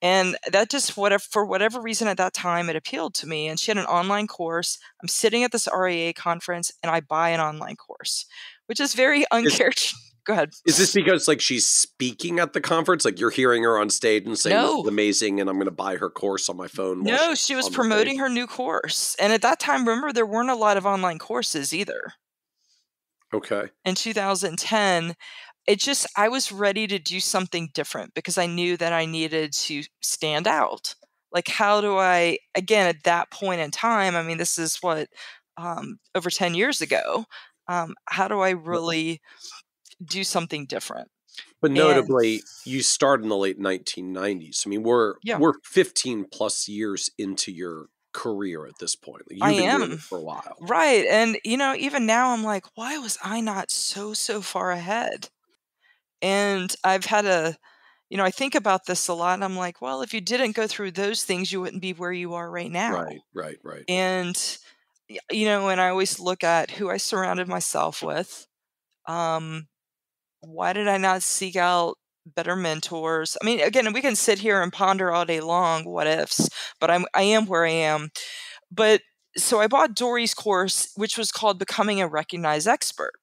And that just, for whatever reason at that time, it appealed to me. And she had an online course. I'm sitting at this RAA conference and I buy an online course, which is very uncharacteristic. Go ahead. Is this because like she's speaking at the conference? Like you're hearing her on stage and saying this is No. amazing and I'm going to buy her course on my phone? No, she was promoting her new course. And at that time, remember, there weren't a lot of online courses either. Okay. In 2010, I was ready to do something different because I knew that I needed to stand out. Like, how do I, again, at that point in time, I mean, this is what, over 10 years ago, how do I really do something different? But And notably, you started in the late 1990s. I mean, we're 15 plus years into your career at this point. Like, you've been doing it for a while. Right. And, even now I'm like, why was I not so far ahead? And I've had I think about this a lot and I'm like, well, if you didn't go through those things, you wouldn't be where you are right now. Right. And, and I always look at who I surrounded myself with. Why did I not seek out better mentors? I mean, again, we can sit here and ponder all day long what ifs, but I am where I am. But so I bought Dory's course, which was called Becoming a Recognized Expert.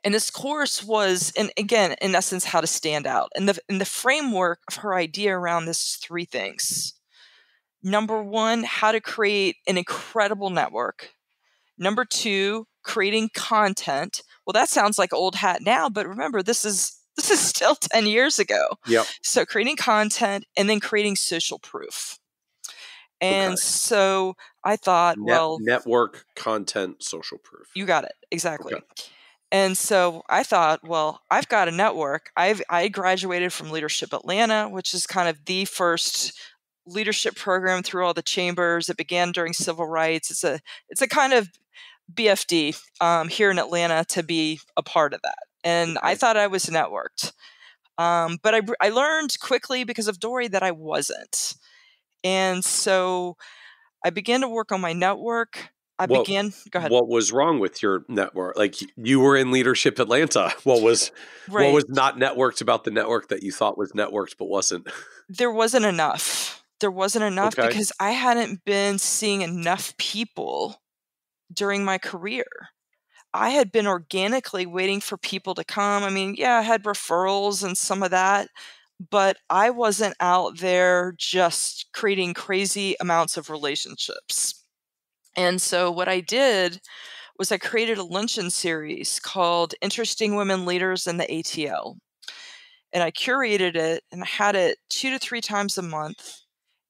And this course was, and again, in essence, how to stand out. And the framework of her idea around this is three things. Number one, how to create an incredible network. Number two, creating content. Well, that sounds like old hat now, but remember, this is still 10 years ago. Yep. So creating content and then creating social proof. And so I thought, network, content, social proof. You got it. Exactly. Okay. And so I thought, well, I've got a network. I graduated from Leadership Atlanta, which is kind of the first leadership program through all the chambers. It began during civil rights. It's a kind of BFD here in Atlanta to be a part of that. And I thought I was networked. But I learned quickly because of Dory that I wasn't. And so I began to work on my network. Go ahead. What was wrong with your network? Like, you were in Leadership Atlanta. What was not networked about the network that you thought was networked but wasn't? There wasn't enough. Because I hadn't been seeing enough people during my career. I had been organically waiting for people to come. I mean, I had referrals and some of that, but I wasn't out there just creating crazy amounts of relationships. And so what I did was I created a luncheon series called Interesting Women Leaders in the ATL. And I curated it and I had it 2 to 3 times a month.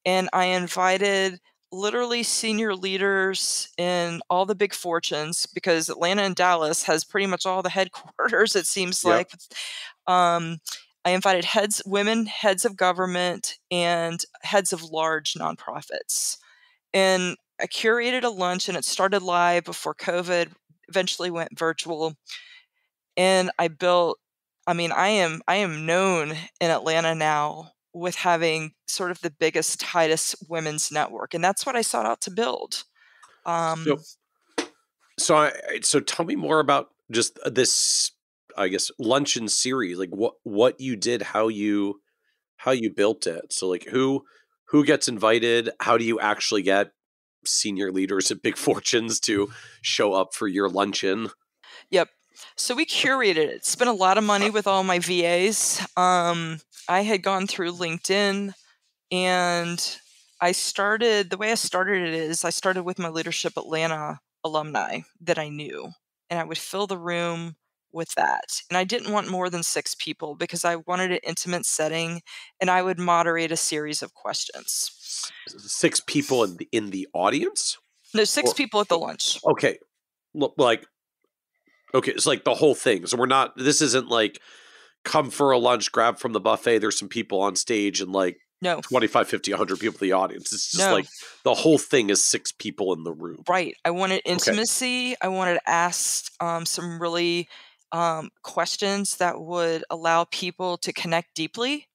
And I invited literally senior leaders in all the big fortunes, because Atlanta and Dallas has pretty much all the headquarters, it seems like. I invited women heads of government and heads of large nonprofits. And I curated a lunch, and it started live before COVID, eventually went virtual. And I am known in Atlanta now with having sort of the biggest, tightest women's network. And that's what I sought out to build. So tell me more about just this, I guess, luncheon series, like what you did, how you built it. So like who gets invited? How do you actually get senior leaders at big fortunes to show up for your luncheon? Yep. So we curated it. Spent a lot of money with all my VAs. I had gone through LinkedIn, and the way I started it is I started with my Leadership Atlanta alumni that I knew, and I would fill the room with that. And I didn't want more than 6 people because I wanted an intimate setting, and I would moderate a series of questions. 6 people in the audience? No, 6 people at the lunch. Okay. Okay, it's like the whole thing. So this isn't like come for a lunch, grab from the buffet, there's some people on stage, and like 25, 50, 100 people in the audience. It's just like the whole thing is 6 people in the room. Right. I wanted intimacy. Okay. I wanted to ask some really questions that would allow people to connect deeply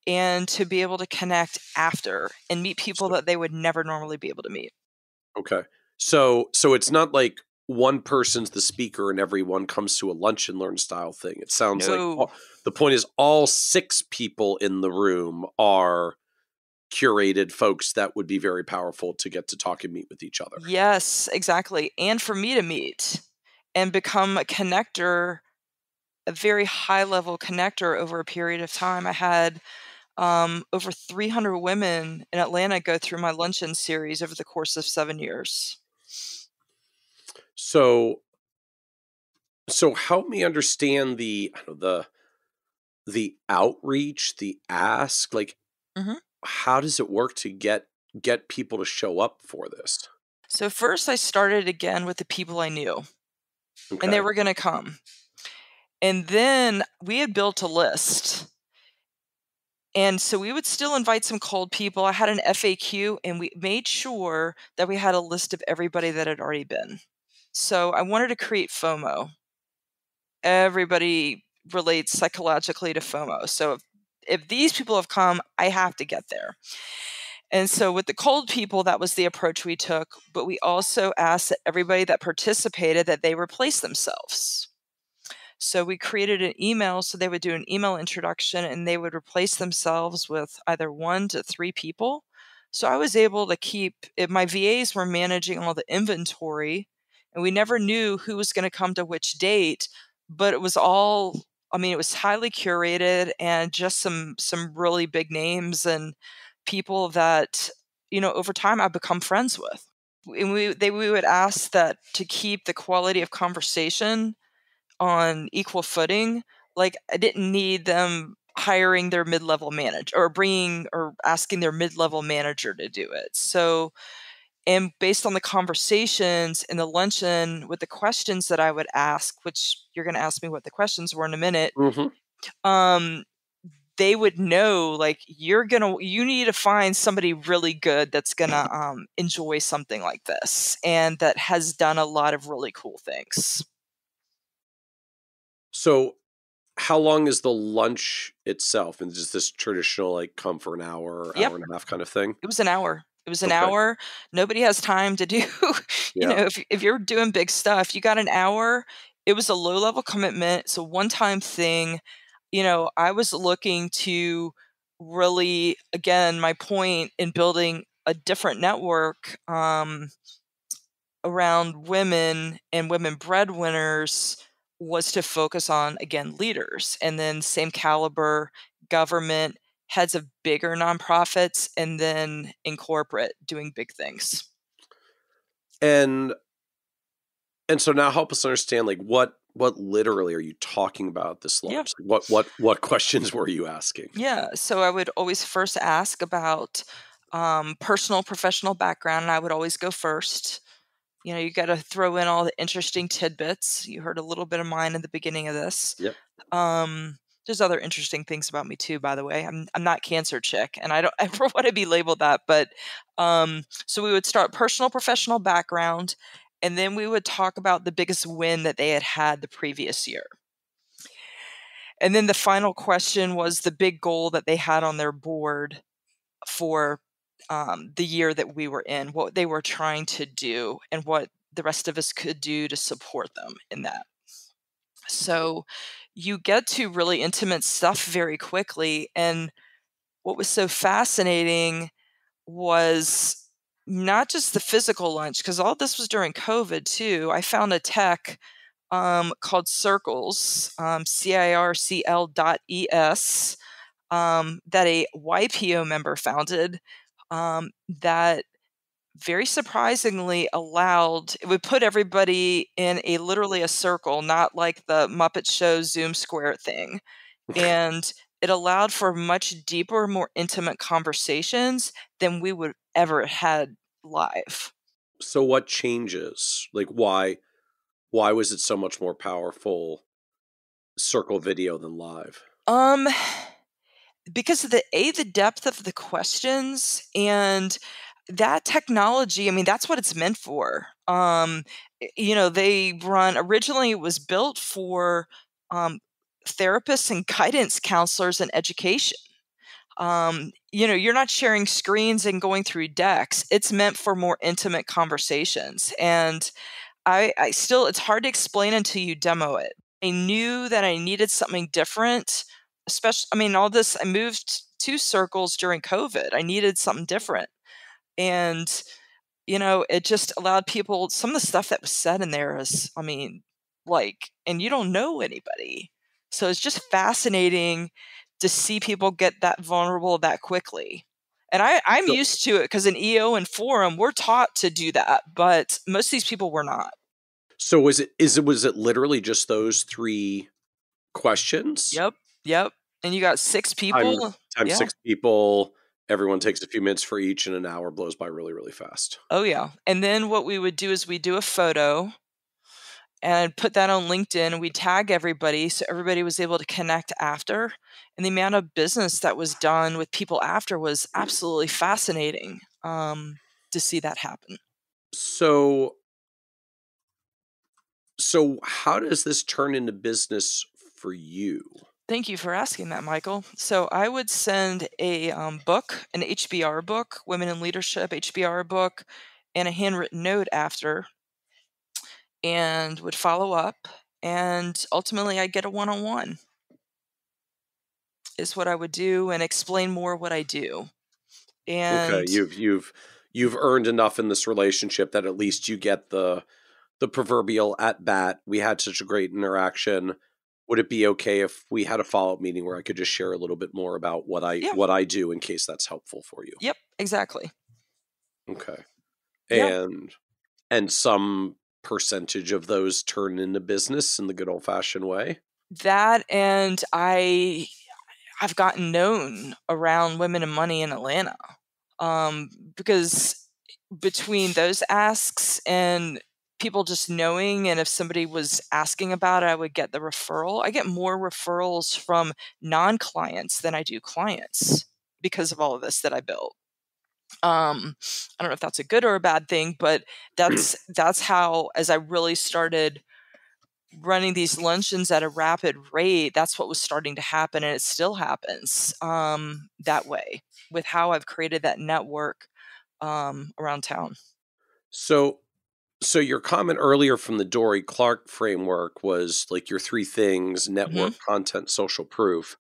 and to be able to connect after and meet people that they would never normally be able to meet. Okay. So it's not like one person's the speaker and everyone comes to a lunch and learn style thing. It sounds like the point is all 6 people in the room are curated folks that would be very powerful to get to talk and meet with each other. Yes, exactly. And for me to meet and become a connector a very high level connector over a period of time. I had over 300 women in Atlanta go through my luncheon series over the course of 7 years. So help me understand the outreach, the ask, like hmm how does it work to get people to show up for this? So first I started again with the people I knew, and they Okay. were going to come. And then we had built a list. And so we would still invite some cold people. I had an FAQ, and we made sure that we had a list of everybody that had already been. So I wanted to create FOMO. Everybody relates psychologically to FOMO. So if these people have come, I have to get there. And so with the cold people, that was the approach we took. But we also asked that everybody that participated that they replace themselves. So we created an email, so they would do an email introduction and they would replace themselves with either 1 to 3 people. So I was able to keep my VAs were managing all the inventory, and we never knew who was going to come to which date, but it was all, I mean, it was highly curated and just some really big names and people that, over time I've become friends with. And we would ask that to keep the quality of conversation on equal footing. Like, I didn't need them hiring their mid-level manager or bringing or asking their mid-level manager to do it. So, and based on the conversations in the luncheon with the questions that I would ask, which you're going to ask me what the questions were in a minute, um, they would know, like, you need to find somebody really good that's going to enjoy something like this and that has done a lot of really cool things. So how long is the lunch itself? And is this traditional, like, come for an hour, Yep. hour and a half kind of thing? It was an hour. It was an Okay. hour. Nobody has time to do, Yeah. if you're doing big stuff, you got an hour. It was a low level commitment. It's a one-time thing. I was looking to really, again, my point in building a different network around women and women breadwinners was to focus on, again, leaders, and then same caliber government, heads of bigger nonprofits, and then in corporate doing big things. And so now help us understand, like, what literally are you talking about at this Yeah. lunch? Like, what questions were you asking? Yeah. So I would always first ask about personal, professional background, and I would always go first. You got to throw in all the interesting tidbits. You heard a little bit of mine in the beginning of this. Yep. There's other interesting things about me too, by the way. I'm not cancer chick, and I don't ever want to be labeled that. But so we would start personal, professional background, and then we would talk about the biggest win that they had the previous year. And then the final question was the big goal that they had on their board for the year that we were in, what they were trying to do, and what the rest of us could do to support them in that. So you get to really intimate stuff very quickly. And what was so fascinating was not just the physical lunch, because all this was during COVID too. I found a tech called Circles, CIRCL.es, that a YPO member founded, that very surprisingly it would put everybody in literally a circle, not like the Muppet Show Zoom Square thing. And it allowed for much deeper, more intimate conversations than we would ever had live. So what changes? Like, why was it so much more powerful circle video than live? Because of the depth of the questions and that technology, I mean, that's what it's meant for. Originally it was built for therapists and guidance counselors and education. You're not sharing screens and going through decks. It's meant for more intimate conversations. And I still, it's hard to explain until you demo it. I knew that I needed something different, especially, I moved to Circles during COVID. I needed something different. And, it just allowed people, some of the stuff that was said in there is, and you don't know anybody. So it's just fascinating to see people get that vulnerable that quickly. And I'm So, used to it because in EO and Forum, we're taught to do that, but most of these people were not. so was it literally just those three questions? Yep. Yep. And you got 6 Times people. times Yeah. 6 people, everyone takes a few minutes for each, and an hour blows by really, really fast. Oh, yeah. And then what we would do is we do a photo and put that on LinkedIn, and we tag everybody so everybody was able to connect after. And the amount of business that was done with people after was absolutely fascinating to see that happen. So so how does this turn into business for you? Thank you for asking that, Michael. So I would send a book, an HBR book, Women in Leadership HBR book, and a handwritten note after, and would follow up. And ultimately, I'd get a one-on-one, is what I would do, and explain more what I do. Okay, And you've earned enough in this relationship that at least you get the proverbial at bat. We had such a great interaction. Would it be okay if we had a follow-up meeting where I could just share a little bit more about yeah, what I do in case that's helpful for you? yep, exactly. Okay. Yep. And some percentage of those turn into business in the good old-fashioned way? That, and I've gotten known around women and money in Atlanta, because between those asks and people just knowing, and if somebody was asking about it, I would get the referral. I get more referrals from non-clients than I do clients because of all of this that I built. I don't know if that's a good or a bad thing, but that's how, as I really started running these luncheons at a rapid rate, that's what was starting to happen, and it still happens that way with how I've created that network around town. So so your comment earlier from the Dory Clark framework was like your three things: Hmm. network, content, social proof.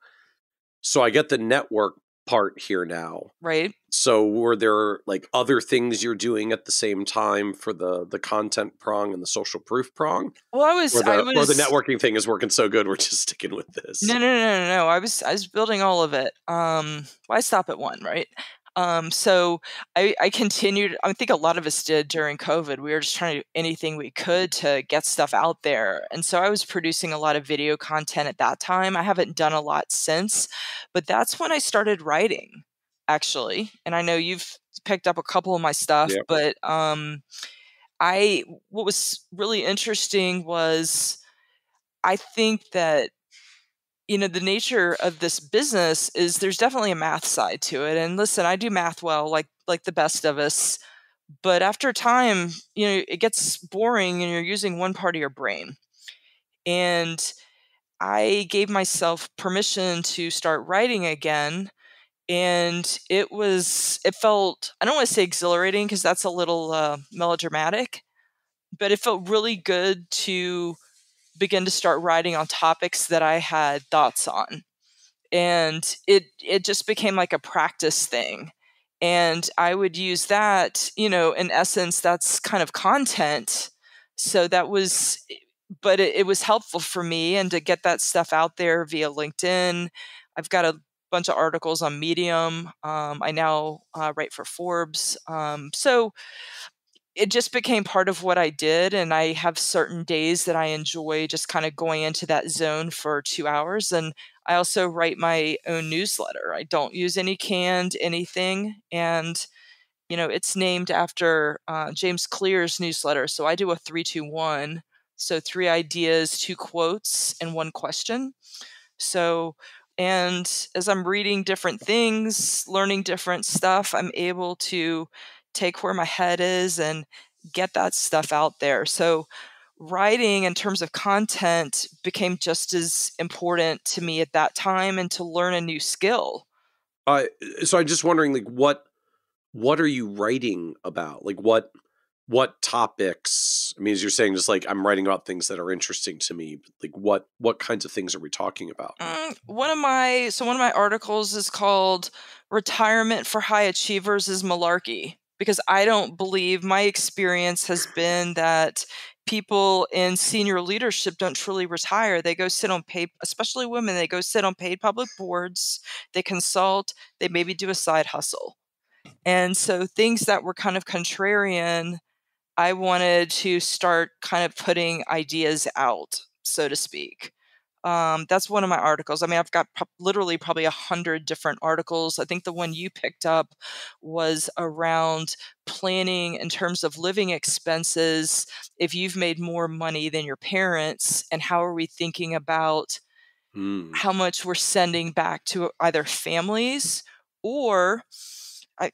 So I get the network part here now. Right? So were there like other things you're doing at the same time for the content prong and the social proof prong? Well, I Or the was networking thing is working so good we're just sticking with no, this? no, no, no, no. I was building all of it. Why stop at one, right? So I continued. I think a lot of us did during COVID. We were just trying to do anything we could to get stuff out there, and so I was producing a lot of video content at that time. I haven't done a lot since, but that's when I started writing, actually. And I know you've picked up a couple of my stuff, Yeah. but I what was really interesting was I think that the nature of this business is there's definitely a math side to it. And listen, I do math well, like the best of us. But after time, it gets boring and you're using one part of your brain. And I gave myself permission to start writing again. And it felt, I don't want to say exhilarating because that's a little melodramatic, but it felt really good to begin to start writing on topics that I had thoughts on, and it just became like a practice thing, and I would use that, in essence that's kind of content. So that was, but it was helpful for me, and to get that stuff out there via LinkedIn. I've got a bunch of articles on Medium. I now write for Forbes, so it just became part of what I did. And I have certain days that I enjoy just kind of going into that zone for 2 hours. And I also write my own newsletter. I don't use any canned anything. And, it's named after James Clear's newsletter. So I do a 3-2-1. So 3 ideas, 2 quotes, and 1 question. So, and as I'm reading different things, learning different stuff, I'm able to take where my head is and get that stuff out there. So, writing in terms of content became just as important to me at that time, and to learn a new skill. Uh, so I'm just wondering, like, what are you writing about? Like, what topics? I mean, as you're saying, just like I'm writing about things that are interesting to me. But like, what kinds of things are we talking about? One of my articles is called "Retirement for High Achievers is Malarkey," because I don't believe, my experience has been that people in senior leadership don't truly retire. They go sit on paid, especially women, they go sit on paid public boards, they consult, they maybe do a side hustle. And so things that were kind of contrarian, I wanted to start kind of putting ideas out, so to speak. That's one of my articles. I mean, I've got literally probably 100 different articles. I think the one you picked up was around planning in terms of living expenses. If you've made more money than your parents, and how are we thinking about how much we're sending back to either families, or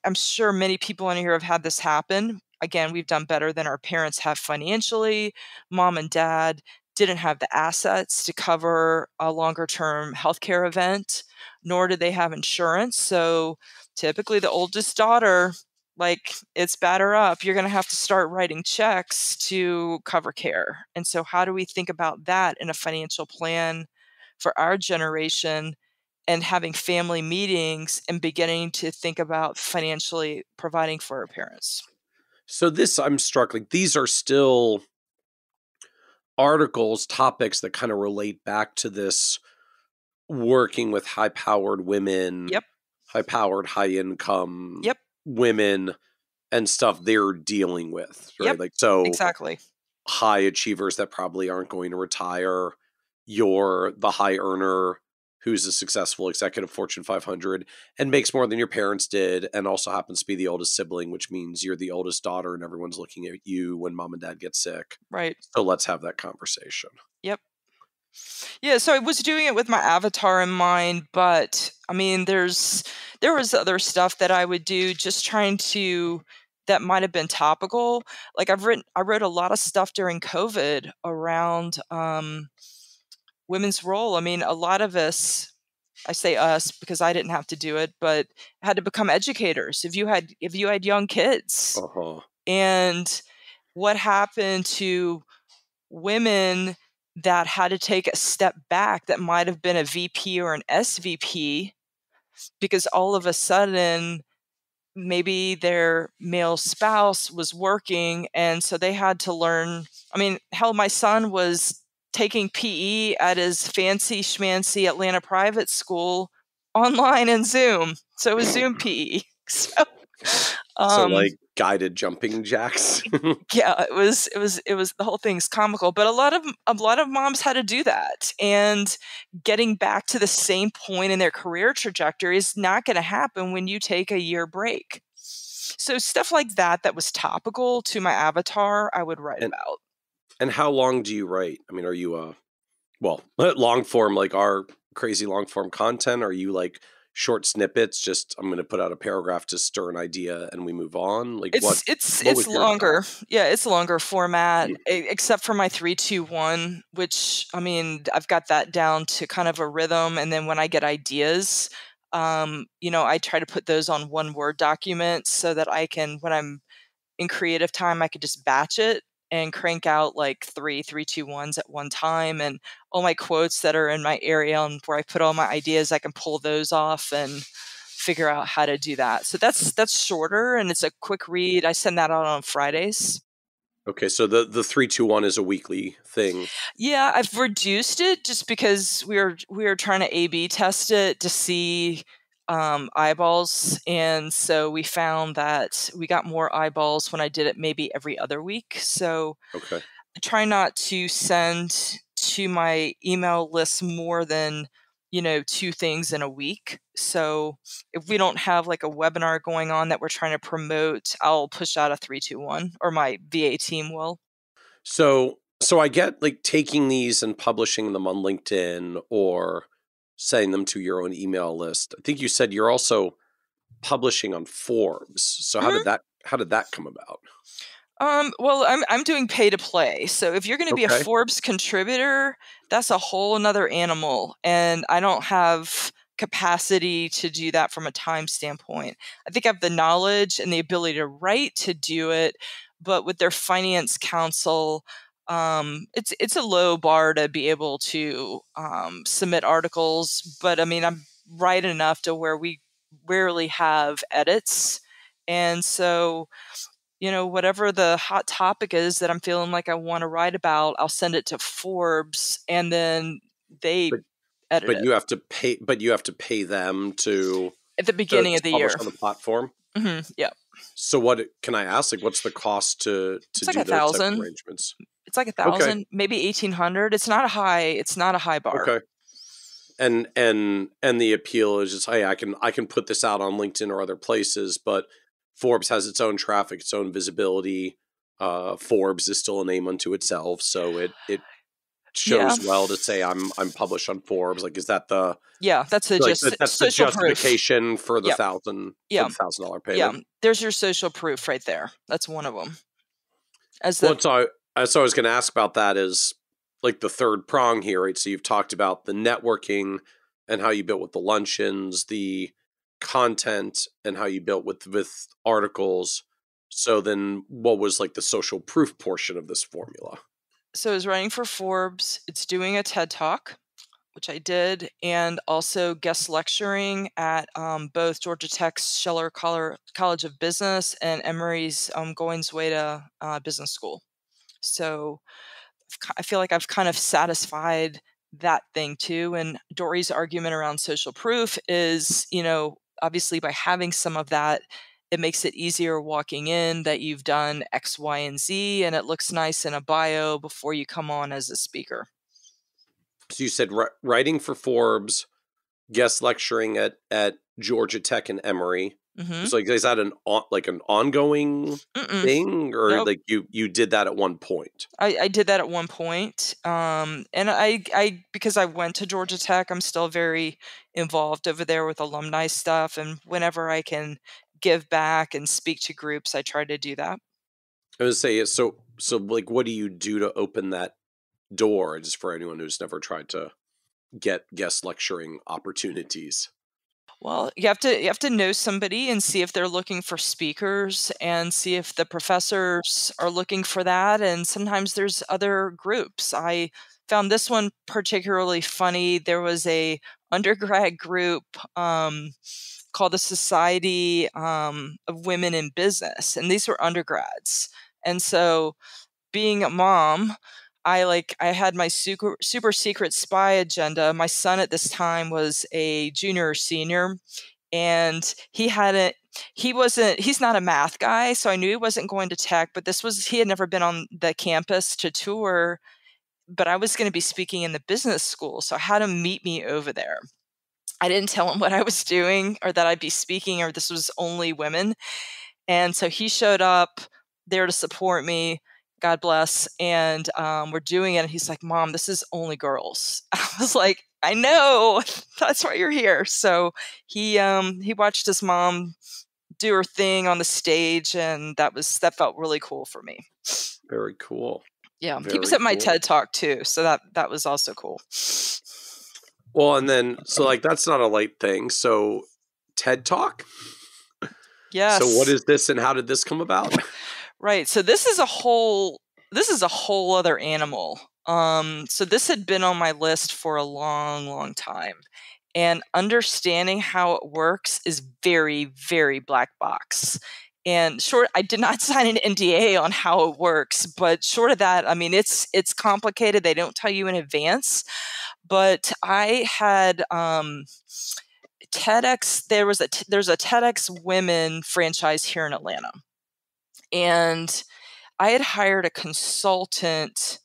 I'm sure many people in here have had this happen. Again, we've done better than our parents have financially. Mom and dad didn't have the assets to cover a longer term healthcare event, nor did they have insurance. So typically the oldest daughter, like, it's batter up. You're going to have to start writing checks to cover care. And so how do we think about that in a financial plan for our generation, and having family meetings and beginning to think about financially providing for our parents? So this, I'm struck, like these are still articles, topics that kind of relate back to this working with high-powered women, Yep. high-powered, high-income Yep. women and stuff they're dealing with, right? Yep. Like, so Exactly. high achievers that probably aren't going to retire. You're the high earner who's a successful executive Fortune 500 and makes more than your parents did, and also happens to be the oldest sibling, which means you're the oldest daughter and everyone's looking at you when mom and dad get sick. Right. So let's have that conversation. Yep. Yeah, so I was doing it with my avatar in mind, but I mean, there was other stuff that I would do, just trying to, that might have been topical. Like I wrote a lot of stuff during COVID around women's role. I mean, a lot of us, I say us because I didn't have to do it, but had to become educators. If you had young kids, Uh-huh. and what happened to women that had to take a step back, that might have been a VP or an SVP, because all of a sudden maybe their male spouse was working, and so they had to learn. I mean, hell, my son was taking PE at his fancy schmancy Atlanta private school online and Zoom. So it was Zoom PE. So So like guided jumping jacks. yeah, it was the whole thing's comical, but a lot of moms had to do that, and getting back to the same point in their career trajectory is not going to happen when you take a year break. So stuff like that was topical to my avatar, I would write about. And how long do you write? I mean, are you long form, like our crazy long form content? Are you like short snippets, just I'm going to put out a paragraph to stir an idea and we move on? Like it's longer. Yeah, it's longer format, except for my 3-2-1, which, I mean, I've got that down to kind of a rhythm. And then when I get ideas, I try to put those on one Word document so that I can, when I'm in creative time, I could just batch it and crank out like 3-2-1s at one time. And all my quotes that are in my area and where I put all my ideas, I can pull those off and figure out how to do that. So that's shorter, and it's a quick read. I send that out on Fridays. Okay, so the 3-2-1 is a weekly thing. Yeah, I've reduced it just because we are trying to A/B test it to see eyeballs, and so we found that we got more eyeballs when I did it maybe every other week. So okay, I try not to send to my email list more than 2 things in a week. So if we don't have like a webinar going on that we're trying to promote, I'll push out a 3-2-1, or my VA team will. So I get like taking these and publishing them on LinkedIn or sending them to your own email list. I think you said you're also publishing on Forbes. So how did that come about? Well, I'm doing pay to play. So if you're going to be a Forbes contributor, that's a whole another animal, and I don't have capacity to do that from a time standpoint. I think I have the knowledge and the ability to write to do it, but with their finance counsel, it's a low bar to be able to submit articles. But I mean, I'm right enough to where we rarely have edits, and so whatever the hot topic is that I'm feeling like I want to write about, I'll send it to Forbes, and then they But edit but it you have to pay. But you have to pay them to at the beginning of the publish year. on the platform. Yeah. So what can I ask? Like, what's the cost to It's like do those type of 1,000. arrangements? It's like Okay. 1,000, maybe 1,800. It's not a high bar. Okay. And the appeal is just, hey, I can put this out on LinkedIn or other places, but Forbes has its own traffic, its own visibility. Forbes is still a name unto itself, so it Yeah. shows well to say I'm published on Forbes. Like, is that the That's that's the social proof. justification for the Yep. $1,000 payment? Yeah. There's your social proof right there. That's one of them. So I was going to ask about that is like the third prong here, right? So you've talked about the networking and how you built with the luncheons, the content and how you built with articles. So then what was like the social proof portion of this formula? So I was writing for Forbes. It's doing a TED Talk, which I did, and also guest lecturing at both Georgia Tech's Scheller College of Business and Emory's Goins Way to Business School. So I feel like I've kind of satisfied that thing too. And Dory's argument around social proof is, obviously by having some of that, it makes it easier walking in that you've done X, Y, and Z, and it looks nice in a bio before you come on as a speaker. So you said writing for Forbes, guest lecturing at Georgia Tech and Emory. Mm-hmm. So like, is that an ongoing thing, or Nope. like you did that at one point? I did that at one point. And I because I went to Georgia Tech, I'm still very involved over there with alumni stuff. And whenever I can give back and speak to groups, I try to do that. I would say, so like, what do you do to open that door, just for anyone who's never tried to get guest lecturing opportunities? Well, you have to know somebody and see if they're looking for speakers and see if the professors are looking for that. And sometimes there's other groups. I found this one particularly funny. There was a undergrad group called the Society of Women in Business, and these were undergrads. And so, being a mom, I had my super secret spy agenda. My son at this time was a junior or senior, and he's not a math guy, so I knew he wasn't going to tech, but he had never been on the campus to tour, but I was going to be speaking in the business school, so I had him meet me over there. I didn't tell him what I was doing or that I'd be speaking or this was only women. And so he showed up there to support me. God bless. And we're doing it. And he's like, "Mom, this is only girls." I was like, "I know. That's why you're here." So he watched his mom do her thing on the stage, and that felt really cool for me. Very cool. Yeah. He was at my TED Talk too. So that was also cool. Well, and then, so like, that's not a light thing. So TED Talk? Yes. So what is this and how did this come about? Right. So this is a whole other animal. So this had been on my list for a long, long time. And understanding how it works is very, very black box. And I did not sign an NDA on how it works, but short of that, I mean, it's complicated. They don't tell you in advance. But I had TEDx. There's a TEDx Women franchise here in Atlanta, and I had hired a consultant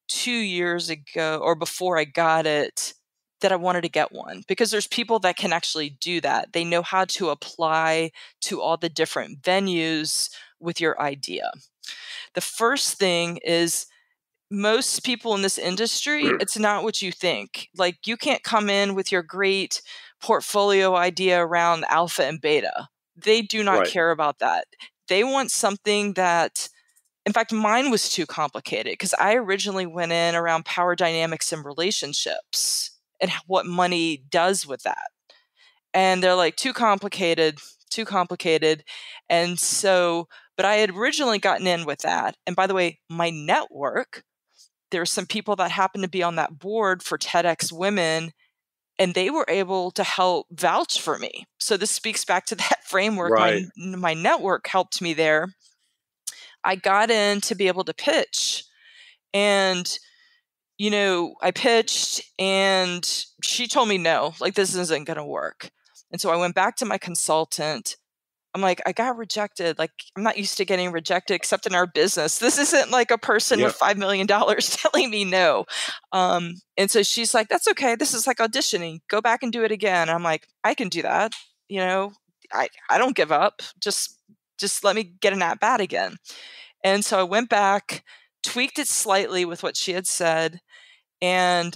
2 years ago, or before I got it, that I wanted to get one because there's people that can actually do that. They know how to apply to all the different venues with your idea. The first thing is, most people in this industry, it's not what you think. Like, you can't come in with your great portfolio idea around alpha and beta. They do not care about that. They want something that, in fact, mine was too complicated because I originally went in around power dynamics and relationships and what money does with that. And they're like, too complicated. And so, but I had originally gotten in with that. And by the way, my network, there's some people that happen to be on that board for TEDx Women, and they were able to help vouch for me. So this speaks back to that framework. Right. My network helped me there. I got in to be able to pitch. And, I pitched and she told me no, like this isn't going to work. And so I went back to my consultant. I'm like, I got rejected. Like, I'm not used to getting rejected except in our business. This isn't like a person with $5 million telling me no. And so she's like, that's okay. This is like auditioning. Go back and do it again. I'm like, I can do that. I don't give up. Just let me get an at bat again. And so I went back, tweaked it slightly with what she had said. And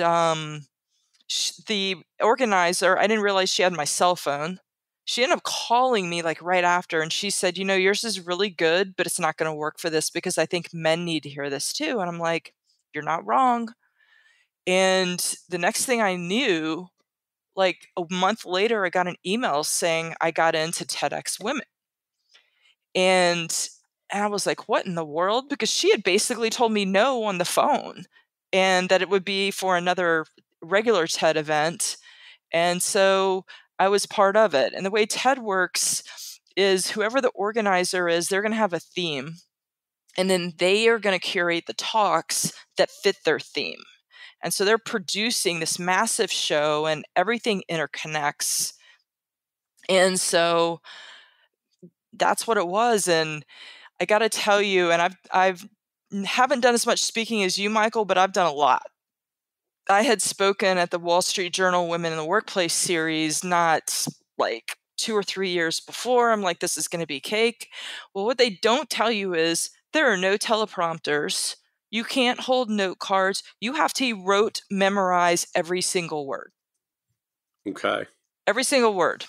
the organizer, I didn't realize she had my cell phone. She ended up calling me like right after, and she said, yours is really good, but it's not going to work for this because I think men need to hear this too. And I'm like, you're not wrong. And the next thing I knew, like a month later, I got an email saying I got into TEDx Women. And I was like, what in the world? Because she had basically told me no on the phone and that it would be for another regular TED event. And so I was part of it. And the way TED works is whoever the organizer is, they're going to have a theme. And then they are going to curate the talks that fit their theme. And so they're producing this massive show and everything interconnects. And so that's what it was. And I got to tell you, and I've haven't done as much speaking as you, Michael, but I've done a lot. I had spoken at the Wall Street Journal Women in the Workplace series, not like 2 or 3 years before. I'm like, this is going to be cake. Well, what they don't tell you is there are no teleprompters. You can't hold note cards. You have to memorize every single word. Okay. Every single word.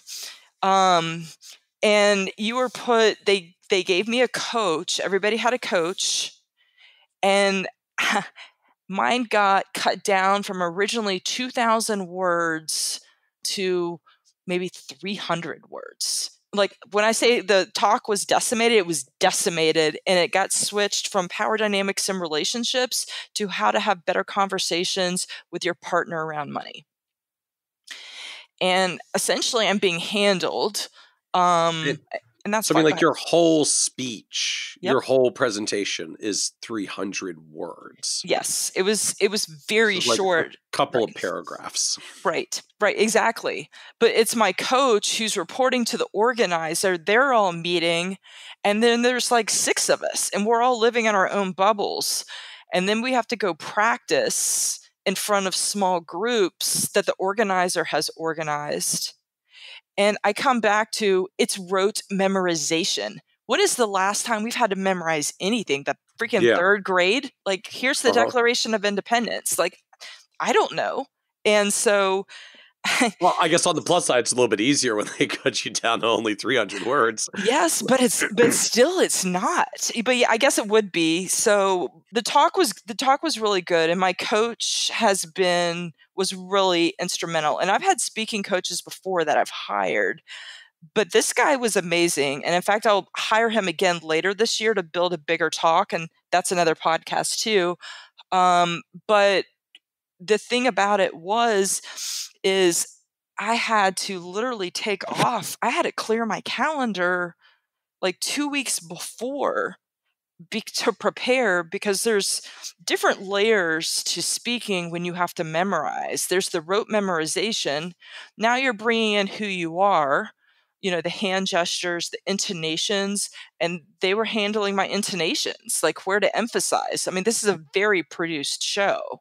And you were they gave me a coach. Everybody had a coach. And mine got cut down from originally 2,000 words to maybe 300 words. Like when I say the talk was decimated, it was decimated, and it got switched from power dynamics and relationships to how to have better conversations with your partner around money. And essentially I'm being handled. And that's so, like your whole speech, your whole presentation is 300 words. Yes, it was very short. Like a couple of paragraphs. Right, exactly. But it's my coach who's reporting to the organizer. They're all meeting, and then there's like 6 of us, and we're all living in our own bubbles. And then we have to go practice in front of small groups that the organizer has organized. And I come back to it's rote memorization. When is the last time we've had to memorize anything? The freaking 3rd grade? Like, here's the Declaration of Independence. Like, I don't know. And so... well, I guess on the plus side, it's a little bit easier when they cut you down to only 300 words. Yes, but still it's not. But yeah, I guess it would be. So the talk was really good, and my coach was really instrumental. And I've had speaking coaches before that I've hired, but this guy was amazing. And in fact, I'll hire him again later this year to build a bigger talk, and that's another podcast too. But the thing about it is I had to literally take off. I had to clear my calendar like 2 weeks before to prepare, because there's different layers to speaking when you have to memorize. There's the rote memorization. Now you're bringing in who you are, the hand gestures, the intonations, and they were handling my intonations, like where to emphasize. I mean, this is a very produced show.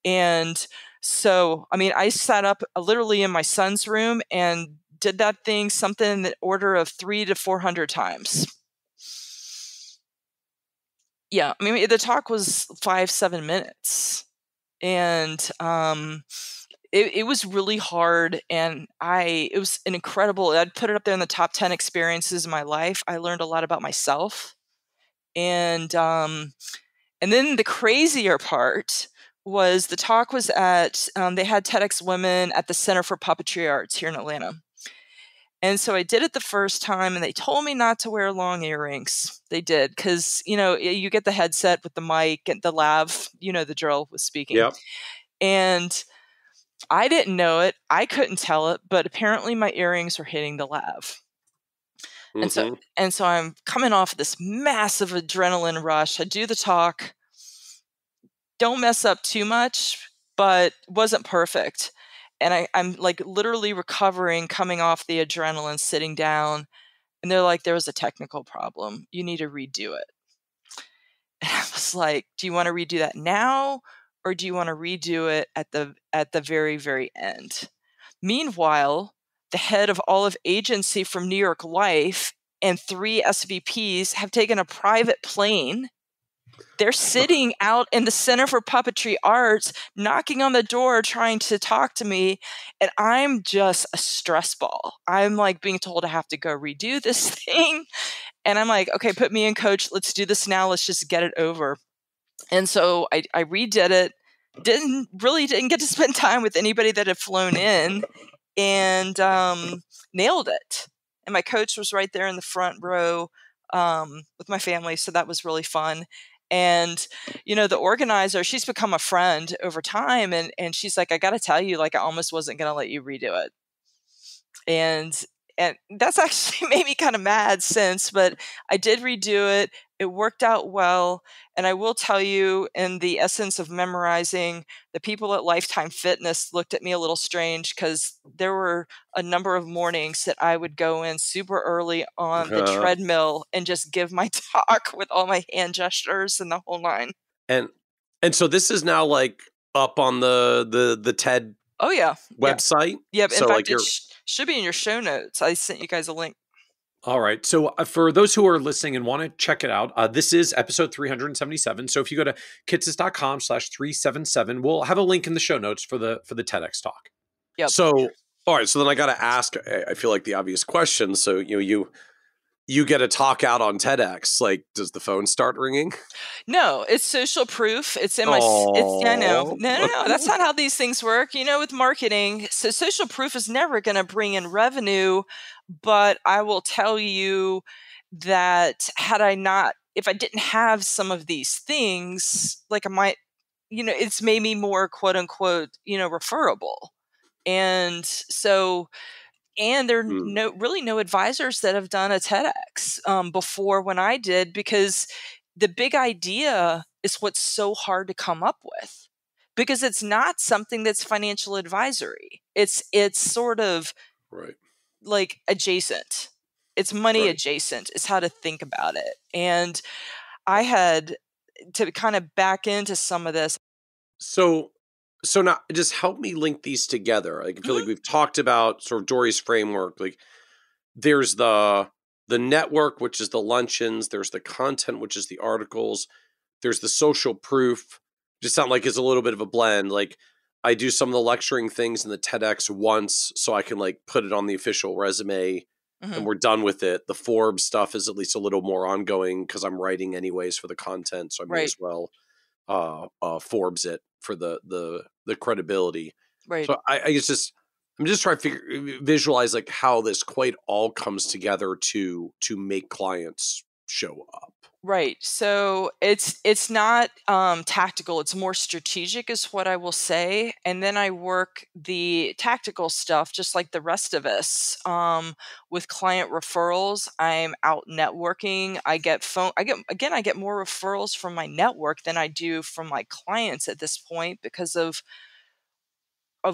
And so, I sat up literally in my son's room and did that thing something in the order of 300 to 400 times. Yeah, the talk was 5-7 minutes, and it was really hard, and it was an incredible. I'd put it up there in the top 10 experiences of my life. I learned a lot about myself, and then the crazier part was the talk was at, they had TEDx Women at the Center for Puppetry Arts here in Atlanta. And so I did it the first time, and they told me not to wear long earrings. They did, because, you get the headset with the mic and the lav, the drill with speaking. Yep. And I didn't know it. I couldn't tell it, but apparently my earrings were hitting the lav. And so Mm-hmm. and so I'm coming off this massive adrenaline rush. I do the talk, don't mess up too much, but wasn't perfect. And I'm like literally recovering, coming off the adrenaline, sitting down, and they're like, there was a technical problem. You need to redo it. And I was like, do you want to redo that now? Or do you want to redo it at the very, very end? Meanwhile, the head of all of agency from New York Life and 3 SVPs have taken a private plane. They're sitting out in the Center for Puppetry Arts, knocking on the door, trying to talk to me. And I'm just a stress ball. I'm like being told I have to go redo this thing. And I'm like, okay, put me in, coach. Let's do this now. Let's just get it over. And so I redid it. Didn't get to spend time with anybody that had flown in, and nailed it. And my coach was right there in the front row with my family, so that was really fun. And the organizer, she's become a friend over time, and she's like, I got to tell you, like, I almost wasn't going to let you redo it. And that's actually made me kind of mad since, but I did redo it. It worked out well. And I will tell you, in the essence of memorizing, the people at Lifetime Fitness looked at me a little strange because there were a number of mornings that I would go in super early on the treadmill and just give my talk with all my hand gestures and the whole line. And so this is now like up on the TED Oh, yeah. website? Yep. So in fact, like it should be in your show notes. I sent you guys a link. All right. So for those who are listening and want to check it out, this is episode 377. So if you go to kitces.com/377, we'll have a link in the show notes for the TEDx talk. Yep. So, all right. So then I got to ask, I feel like the obvious question. So, you get a talk out on TEDx, like, does the phone start ringing? No, it's social proof. It's in my, I know. No, that's not how these things work, with marketing. So social proof is never going to bring in revenue, but I will tell you that if I didn't have some of these things, like I might, it's made me more quote unquote, referable. And so, and there are really no advisors that have done a TEDx before when I did, because the big idea is what's so hard to come up with, because it's not something that's financial advisory. It's sort of like adjacent. It's money adjacent. It's how to think about it. And I had to kind of back into some of this. So now just help me link these together. Like, I feel like we've talked about sort of Dory's framework. Like, there's the network, which is the luncheons. There's the content, which is the articles. There's the social proof. Just sound like it's a little bit of a blend. Like, I do some of the lecturing things in the TEDx once, so I can like put it on the official resume, and we're done with it. The Forbes stuff is at least a little more ongoing because I'm writing anyways for the content, so I may as well Forbes it for the credibility. Right. So I'm just trying to visualize like how this quite all comes together to make clients show up. Right. So it's not tactical. It's more strategic is what I will say. And then I work the tactical stuff just like the rest of us with client referrals. I'm out networking. I get more referrals from my network than I do from my clients at this point because of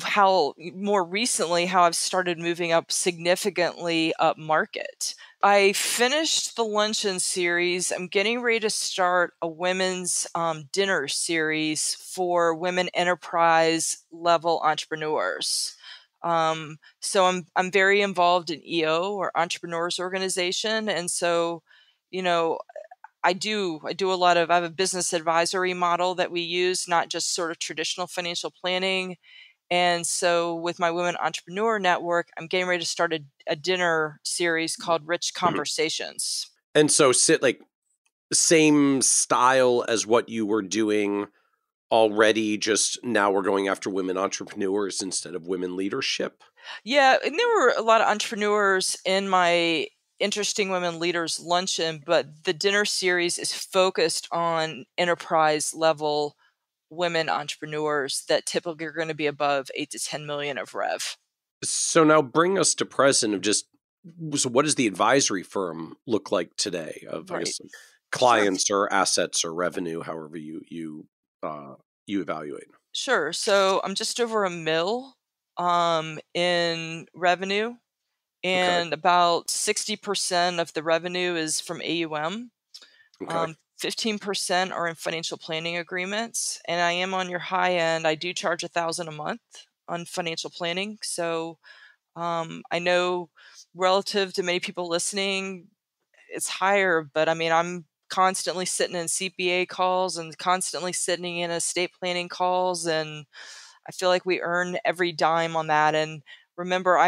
how more recently how I've started moving up significantly up market. I finished the luncheon series. I'm getting ready to start a women's dinner series for women enterprise level entrepreneurs. So I'm very involved in EO or Entrepreneurs Organization, and so I have a business advisory model that we use, not just sort of traditional financial planning. And so with my Women Entrepreneur Network, I'm getting ready to start a dinner series called Rich Conversations. And so same style as what you were doing already, just now we're going after women entrepreneurs instead of women leadership? Yeah, and there were a lot of entrepreneurs in my Interesting Women Leaders luncheon, but the dinner series is focused on enterprise level women entrepreneurs that typically are going to be above 8 to 10 million of rev. So now bring us to present of just so what does the advisory firm look like today of, I Right. guess, like, Sure. clients or assets or revenue, however you evaluate? Sure. So I'm just over a mil in revenue, Okay. and about 60% of the revenue is from AUM. Okay. 15% are in financial planning agreements, and I am on your high end. I do charge 1,000 a month on financial planning. So I know relative to many people listening, it's higher, but I mean, I'm constantly sitting in CPA calls and constantly sitting in estate planning calls, and I feel like we earn every dime on that. And remember,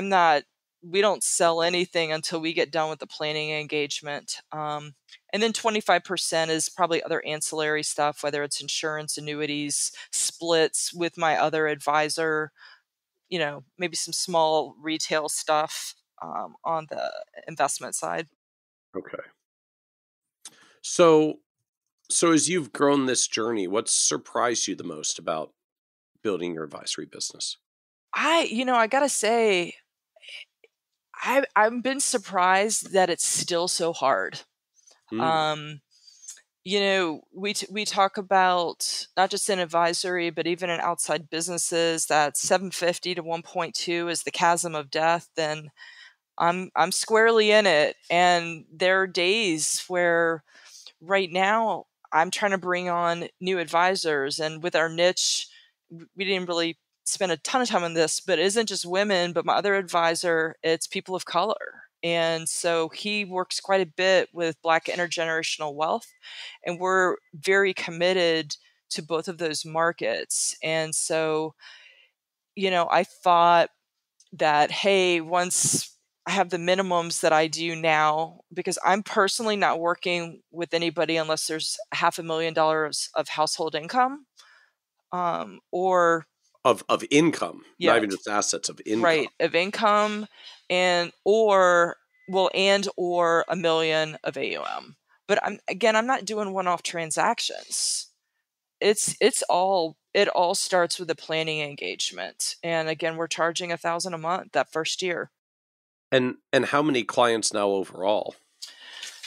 we don't sell anything until we get done with the planning engagement. And then 25% is probably other ancillary stuff, whether it's insurance, annuities, splits with my other advisor, maybe some small retail stuff on the investment side. Okay. So as you've grown this journey, what's surprised you the most about building your advisory business? I gotta say, I've been surprised that it's still so hard. Mm, Um, we talk about not just in advisory, but even in outside businesses that 750 to 1.2 is the chasm of death. And I'm squarely in it. And there are days where right now I'm trying to bring on new advisors, and with our niche, we didn't really spend a ton of time on this, but it isn't just women, but my other advisor, it's people of color. And so he works quite a bit with Black intergenerational wealth, and we're very committed to both of those markets. And so, I thought that, hey, once I have the minimums that I do now, because I'm personally not working with anybody unless there's $500,000 of household income, or of income, not yeah, even just assets, of income. right, of income, and or a million of AUM. But I'm not doing one-off transactions. It all starts with a planning engagement, and again, we're charging 1,000 a month that first year. And how many clients now overall?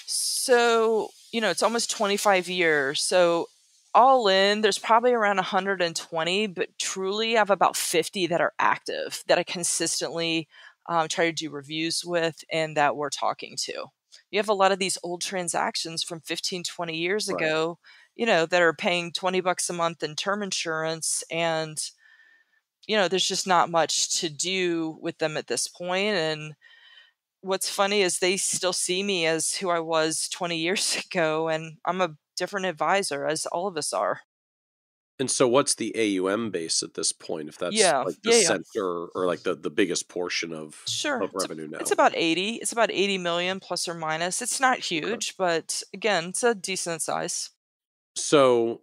So, it's almost 25 years. So, all in, there's probably around 120, but truly, I have about 50 that are active that I consistently try to do reviews with and that we're talking to. You have a lot of these old transactions from 15, 20 years Right. ago, that are paying 20 bucks a month in term insurance, and, there's just not much to do with them at this point. And what's funny is they still see me as who I was 20 years ago, and I'm a different advisor, as all of us are. And so what's the AUM base at this point, if that's Yeah, like the yeah, yeah. center or like the biggest portion Sure. of revenue It's now? about 80. It's about 80 million plus or minus. It's not Okay. huge, but again, it's a decent size. So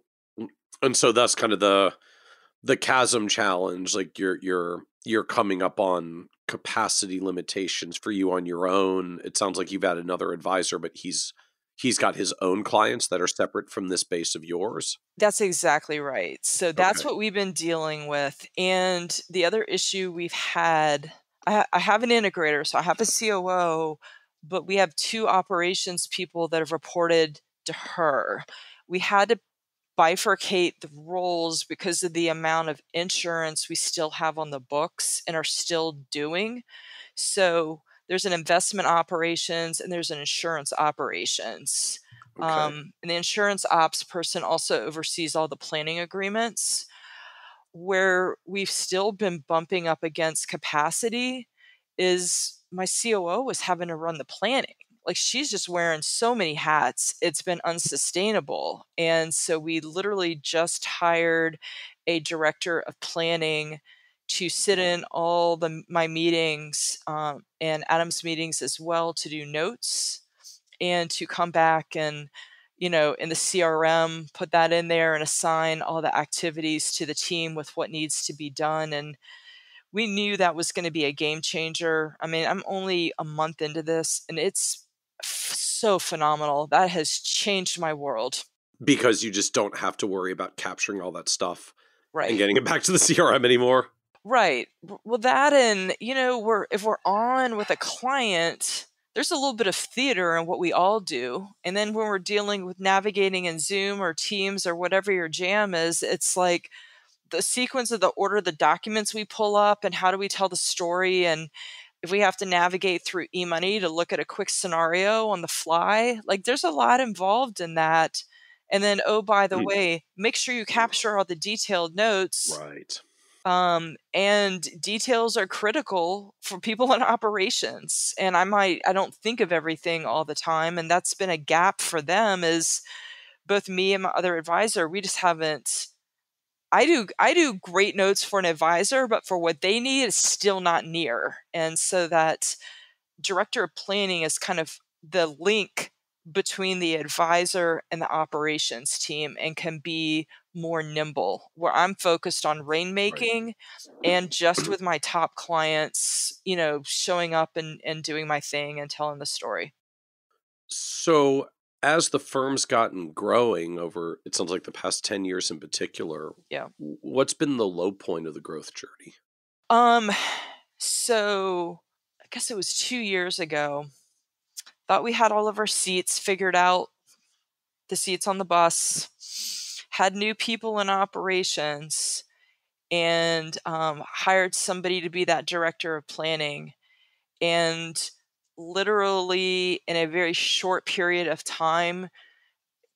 and so that's kind of the chasm challenge, like you're coming up on capacity limitations for you on your own. It sounds like you've had another advisor, but he's got his own clients that are separate from this base of yours. That's exactly right. So that's Okay. what we've been dealing with. And the other issue we've had, I have an integrator, so I have a COO, but we have two operations people that have reported to her. We had to bifurcate the roles because of the amount of insurance we still have on the books and are still doing. So there's an investment operations and there's an insurance operations. Okay. And the insurance ops person also oversees all the planning agreements. Where we've still been bumping up against capacity is my COO was having to run the planning. Like, she's just wearing so many hats, it's been unsustainable. And so we literally just hired a director of planning to sit in all my meetings, and Adam's meetings as well, to do notes and to come back and, in the CRM, put that in there and assign all the activities to the team with what needs to be done. And we knew that was going to be a game changer. I mean, I'm only a month into this, and it's so phenomenal. That has changed my world. Because you just don't have to worry about capturing all that stuff and Right. getting it back to the CRM anymore. Right. Well, that, and if we're on with a client, there's a little bit of theater in what we all do. And then when we're dealing with navigating in Zoom or Teams or whatever your jam is, it's like the sequence of the order of the documents we pull up and how do we tell the story. And if we have to navigate through eMoney to look at a quick scenario on the fly, like there's a lot involved in that. And then, oh, by the way, make sure you capture all the detailed notes. Right. And details are critical for people in operations. And I don't think of everything all the time. And that's been a gap for them, is both me and my other advisor, we just haven't. I do great notes for an advisor, but for what they need, it's still not near. And so that director of planning is kind of the link between the advisor and the operations team, and can be more nimble, where I'm focused on rainmaking and just with my top clients, showing up and doing my thing and telling the story. So as the firm's gotten growing over, it sounds like the past 10 years in particular, Yeah. what's been the low point of the growth journey? So I guess it was 2 years ago. Thought we had all of our seats figured out, the seats on the bus, had new people in operations, and hired somebody to be that director of planning. And literally in a very short period of time,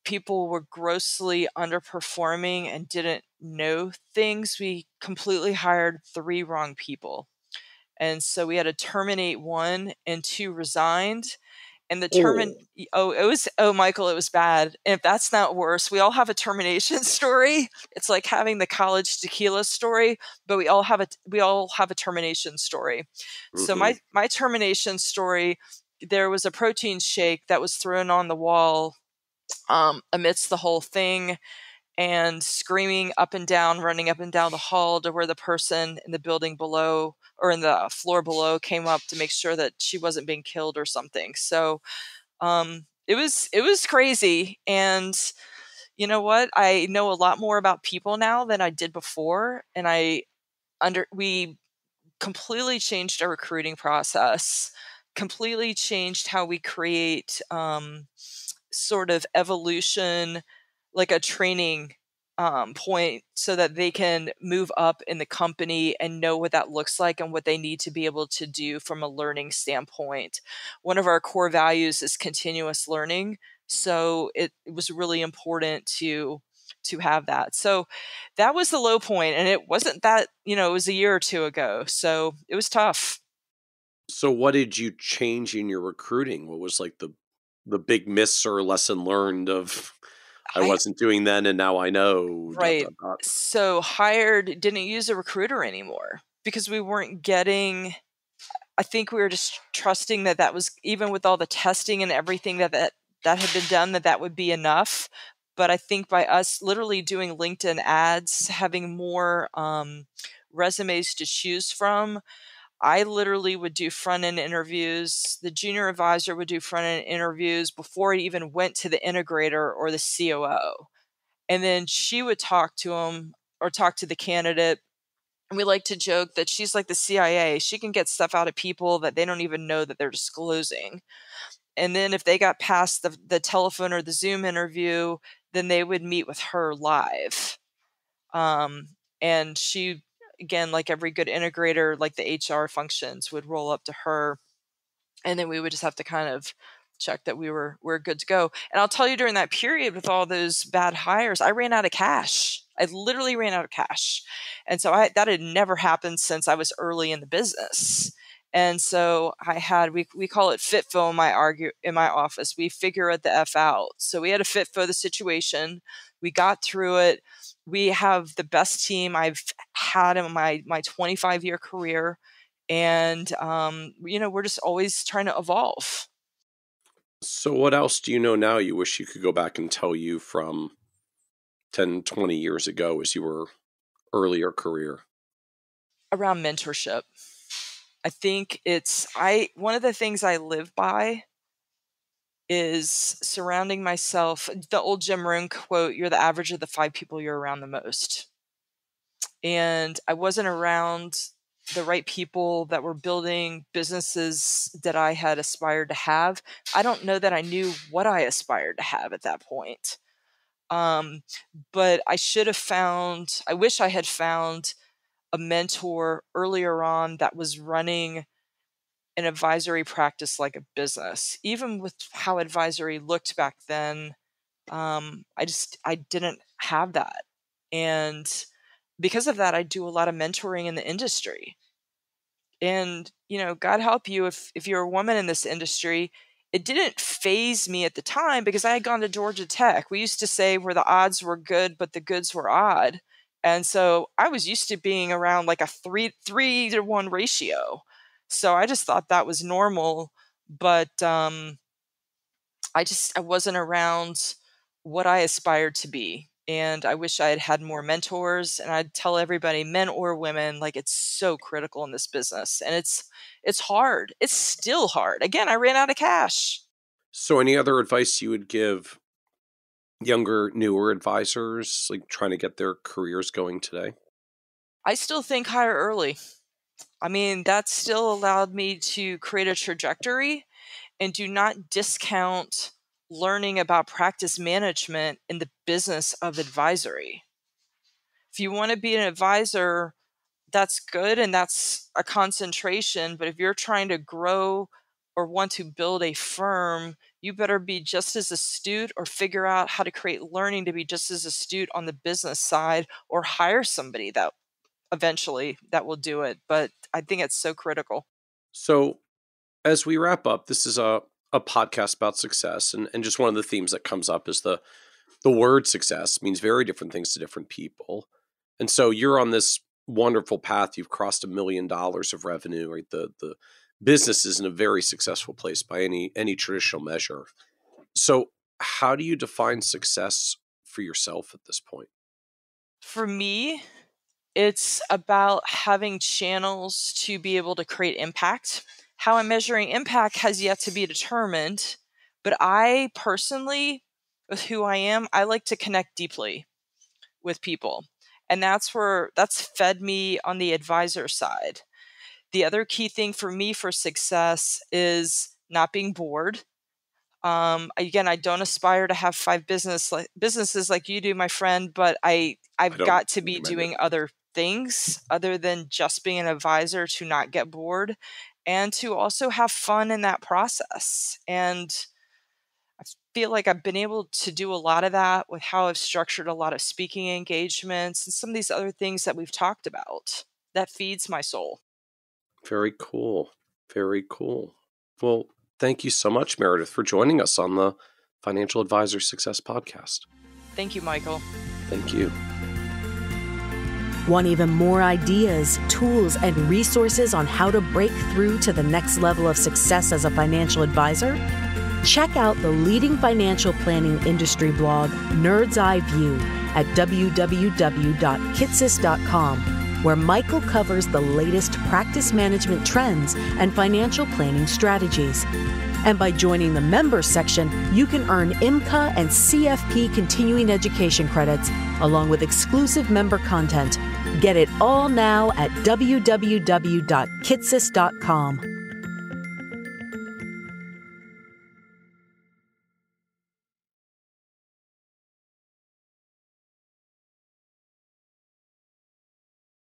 people were grossly underperforming and didn't know things. We completely hired 3 wrong people. And so we had to terminate 1 and 2 resigned. And Michael, it was bad. And if that's not worse, we all have a termination story. It's like having the college tequila story, but we all have a termination story. So my termination story, there was a protein shake that was thrown on the wall amidst the whole thing, and screaming up and down, running up and down the hall to where the person in the building below or in the floor below came up to make sure that she wasn't being killed or something. So it was crazy. And you know what? I know a lot more about people now than I did before. And we completely changed our recruiting process, completely changed how we create sort of evolution, like a training point, so that they can move up in the company and know what that looks like and what they need to be able to do from a learning standpoint. One of our core values is continuous learning. So it was really important to have that. So that was the low point, and it wasn't that, it was a year or 2 ago. So it was tough. So what did you change in your recruiting? What was like the big miss or lesson learned of I wasn't doing then and now I know? Right. So didn't use a recruiter anymore because we weren't getting, I think we were just trusting that was, even with all the testing and everything that had been done, that would be enough. But I think by us literally doing LinkedIn ads, having more resumes to choose from, I literally would do front-end interviews. The junior advisor would do front-end interviews before it even went to the integrator or the COO. And then she would talk to him or talk to the candidate. And we like to joke that she's like the CIA. She can get stuff out of people that they don't even know that they're disclosing. And then if they got past the telephone or the Zoom interview, then they would meet with her live. And she, again, like every good integrator, like the HR functions would roll up to her. And then we would just have to kind of check that we're good to go. And I'll tell you, during that period with all those bad hires, I ran out of cash. I literally ran out of cash. And so that had never happened since I was early in the business. And so we call it FITFO in my office. We figure it the F out. So we had to FITFO the situation. We got through it. We have the best team I've had in my 25-year career. And, we're just always trying to evolve. So what else do you know now you wish you could go back and tell you from 10, 20 years ago as you were earlier career? Around mentorship. I think one of the things I live by is surrounding myself. The old Jim Rohn quote, "You're the average of the 5 people you're around the most." and I wasn't around the right people that were building businesses that I had aspired to have. I don't know that I knew what I aspired to have at that point. But I wish I had found a mentor earlier on that was running an advisory practice like a business. Even with how advisory looked back then, I didn't have that. And because of that, I do a lot of mentoring in the industry. And, God help you if you're a woman in this industry. It didn't faze me at the time because I had gone to Georgia Tech. We used to say where the odds were good, but the goods were odd. And so I was used to being around like a 3-to-1 ratio. So I just thought that was normal. But I wasn't around what I aspired to be. And I wish I had had more mentors. And I'd tell everybody, men or women, like, it's so critical in this business. And it's hard. It's still hard. Again, I ran out of cash. So any other advice you would give younger, newer advisors, like trying to get their careers going today? I still think hire early. I mean, that still allowed me to create a trajectory, and do not discount learning about practice management in the business of advisory. If you want to be an advisor, that's good and that's a concentration. But if you're trying to grow or want to build a firm, you better be just as astute or figure out how to create learning to be just as astute on the business side, or hire somebody that eventually that will do it. But I think it's so critical. So as we wrap up, this is a podcast about success. And just one of the themes that comes up is the word success means very different things to different people. And so you're on this wonderful path. You've crossed $1 million of revenue, right? The business is in a very successful place by any traditional measure. So how do you define success for yourself at this point? For me, it's about having channels to be able to create impact. How I'm measuring impact has yet to be determined, but I personally, with who I am, I like to connect deeply with people. And that's fed me on the advisor side. The other key thing for me for success is not being bored. Again, I don't aspire to have 5 businesses like you do, my friend, but I've got to be doing other things other than just being an advisor to not get bored, and to also have fun in that process. And I feel like I've been able to do a lot of that with how I've structured a lot of speaking engagements and some of these other things that we've talked about. That feeds my soul. Very cool. Very cool. Well, thank you so much, Meredith, for joining us on the Financial Advisor Success Podcast. Thank you, Michael. Thank you. Want even more ideas, tools, and resources on how to break through to the next level of success as a financial advisor? Check out the leading financial planning industry blog, Nerd's Eye View, at www.kitsis.com, where Michael covers the latest practice management trends and financial planning strategies. And by joining the members section, you can earn IMCA and CFP continuing education credits, along with exclusive member content. Get it all now at www.kitsis.com.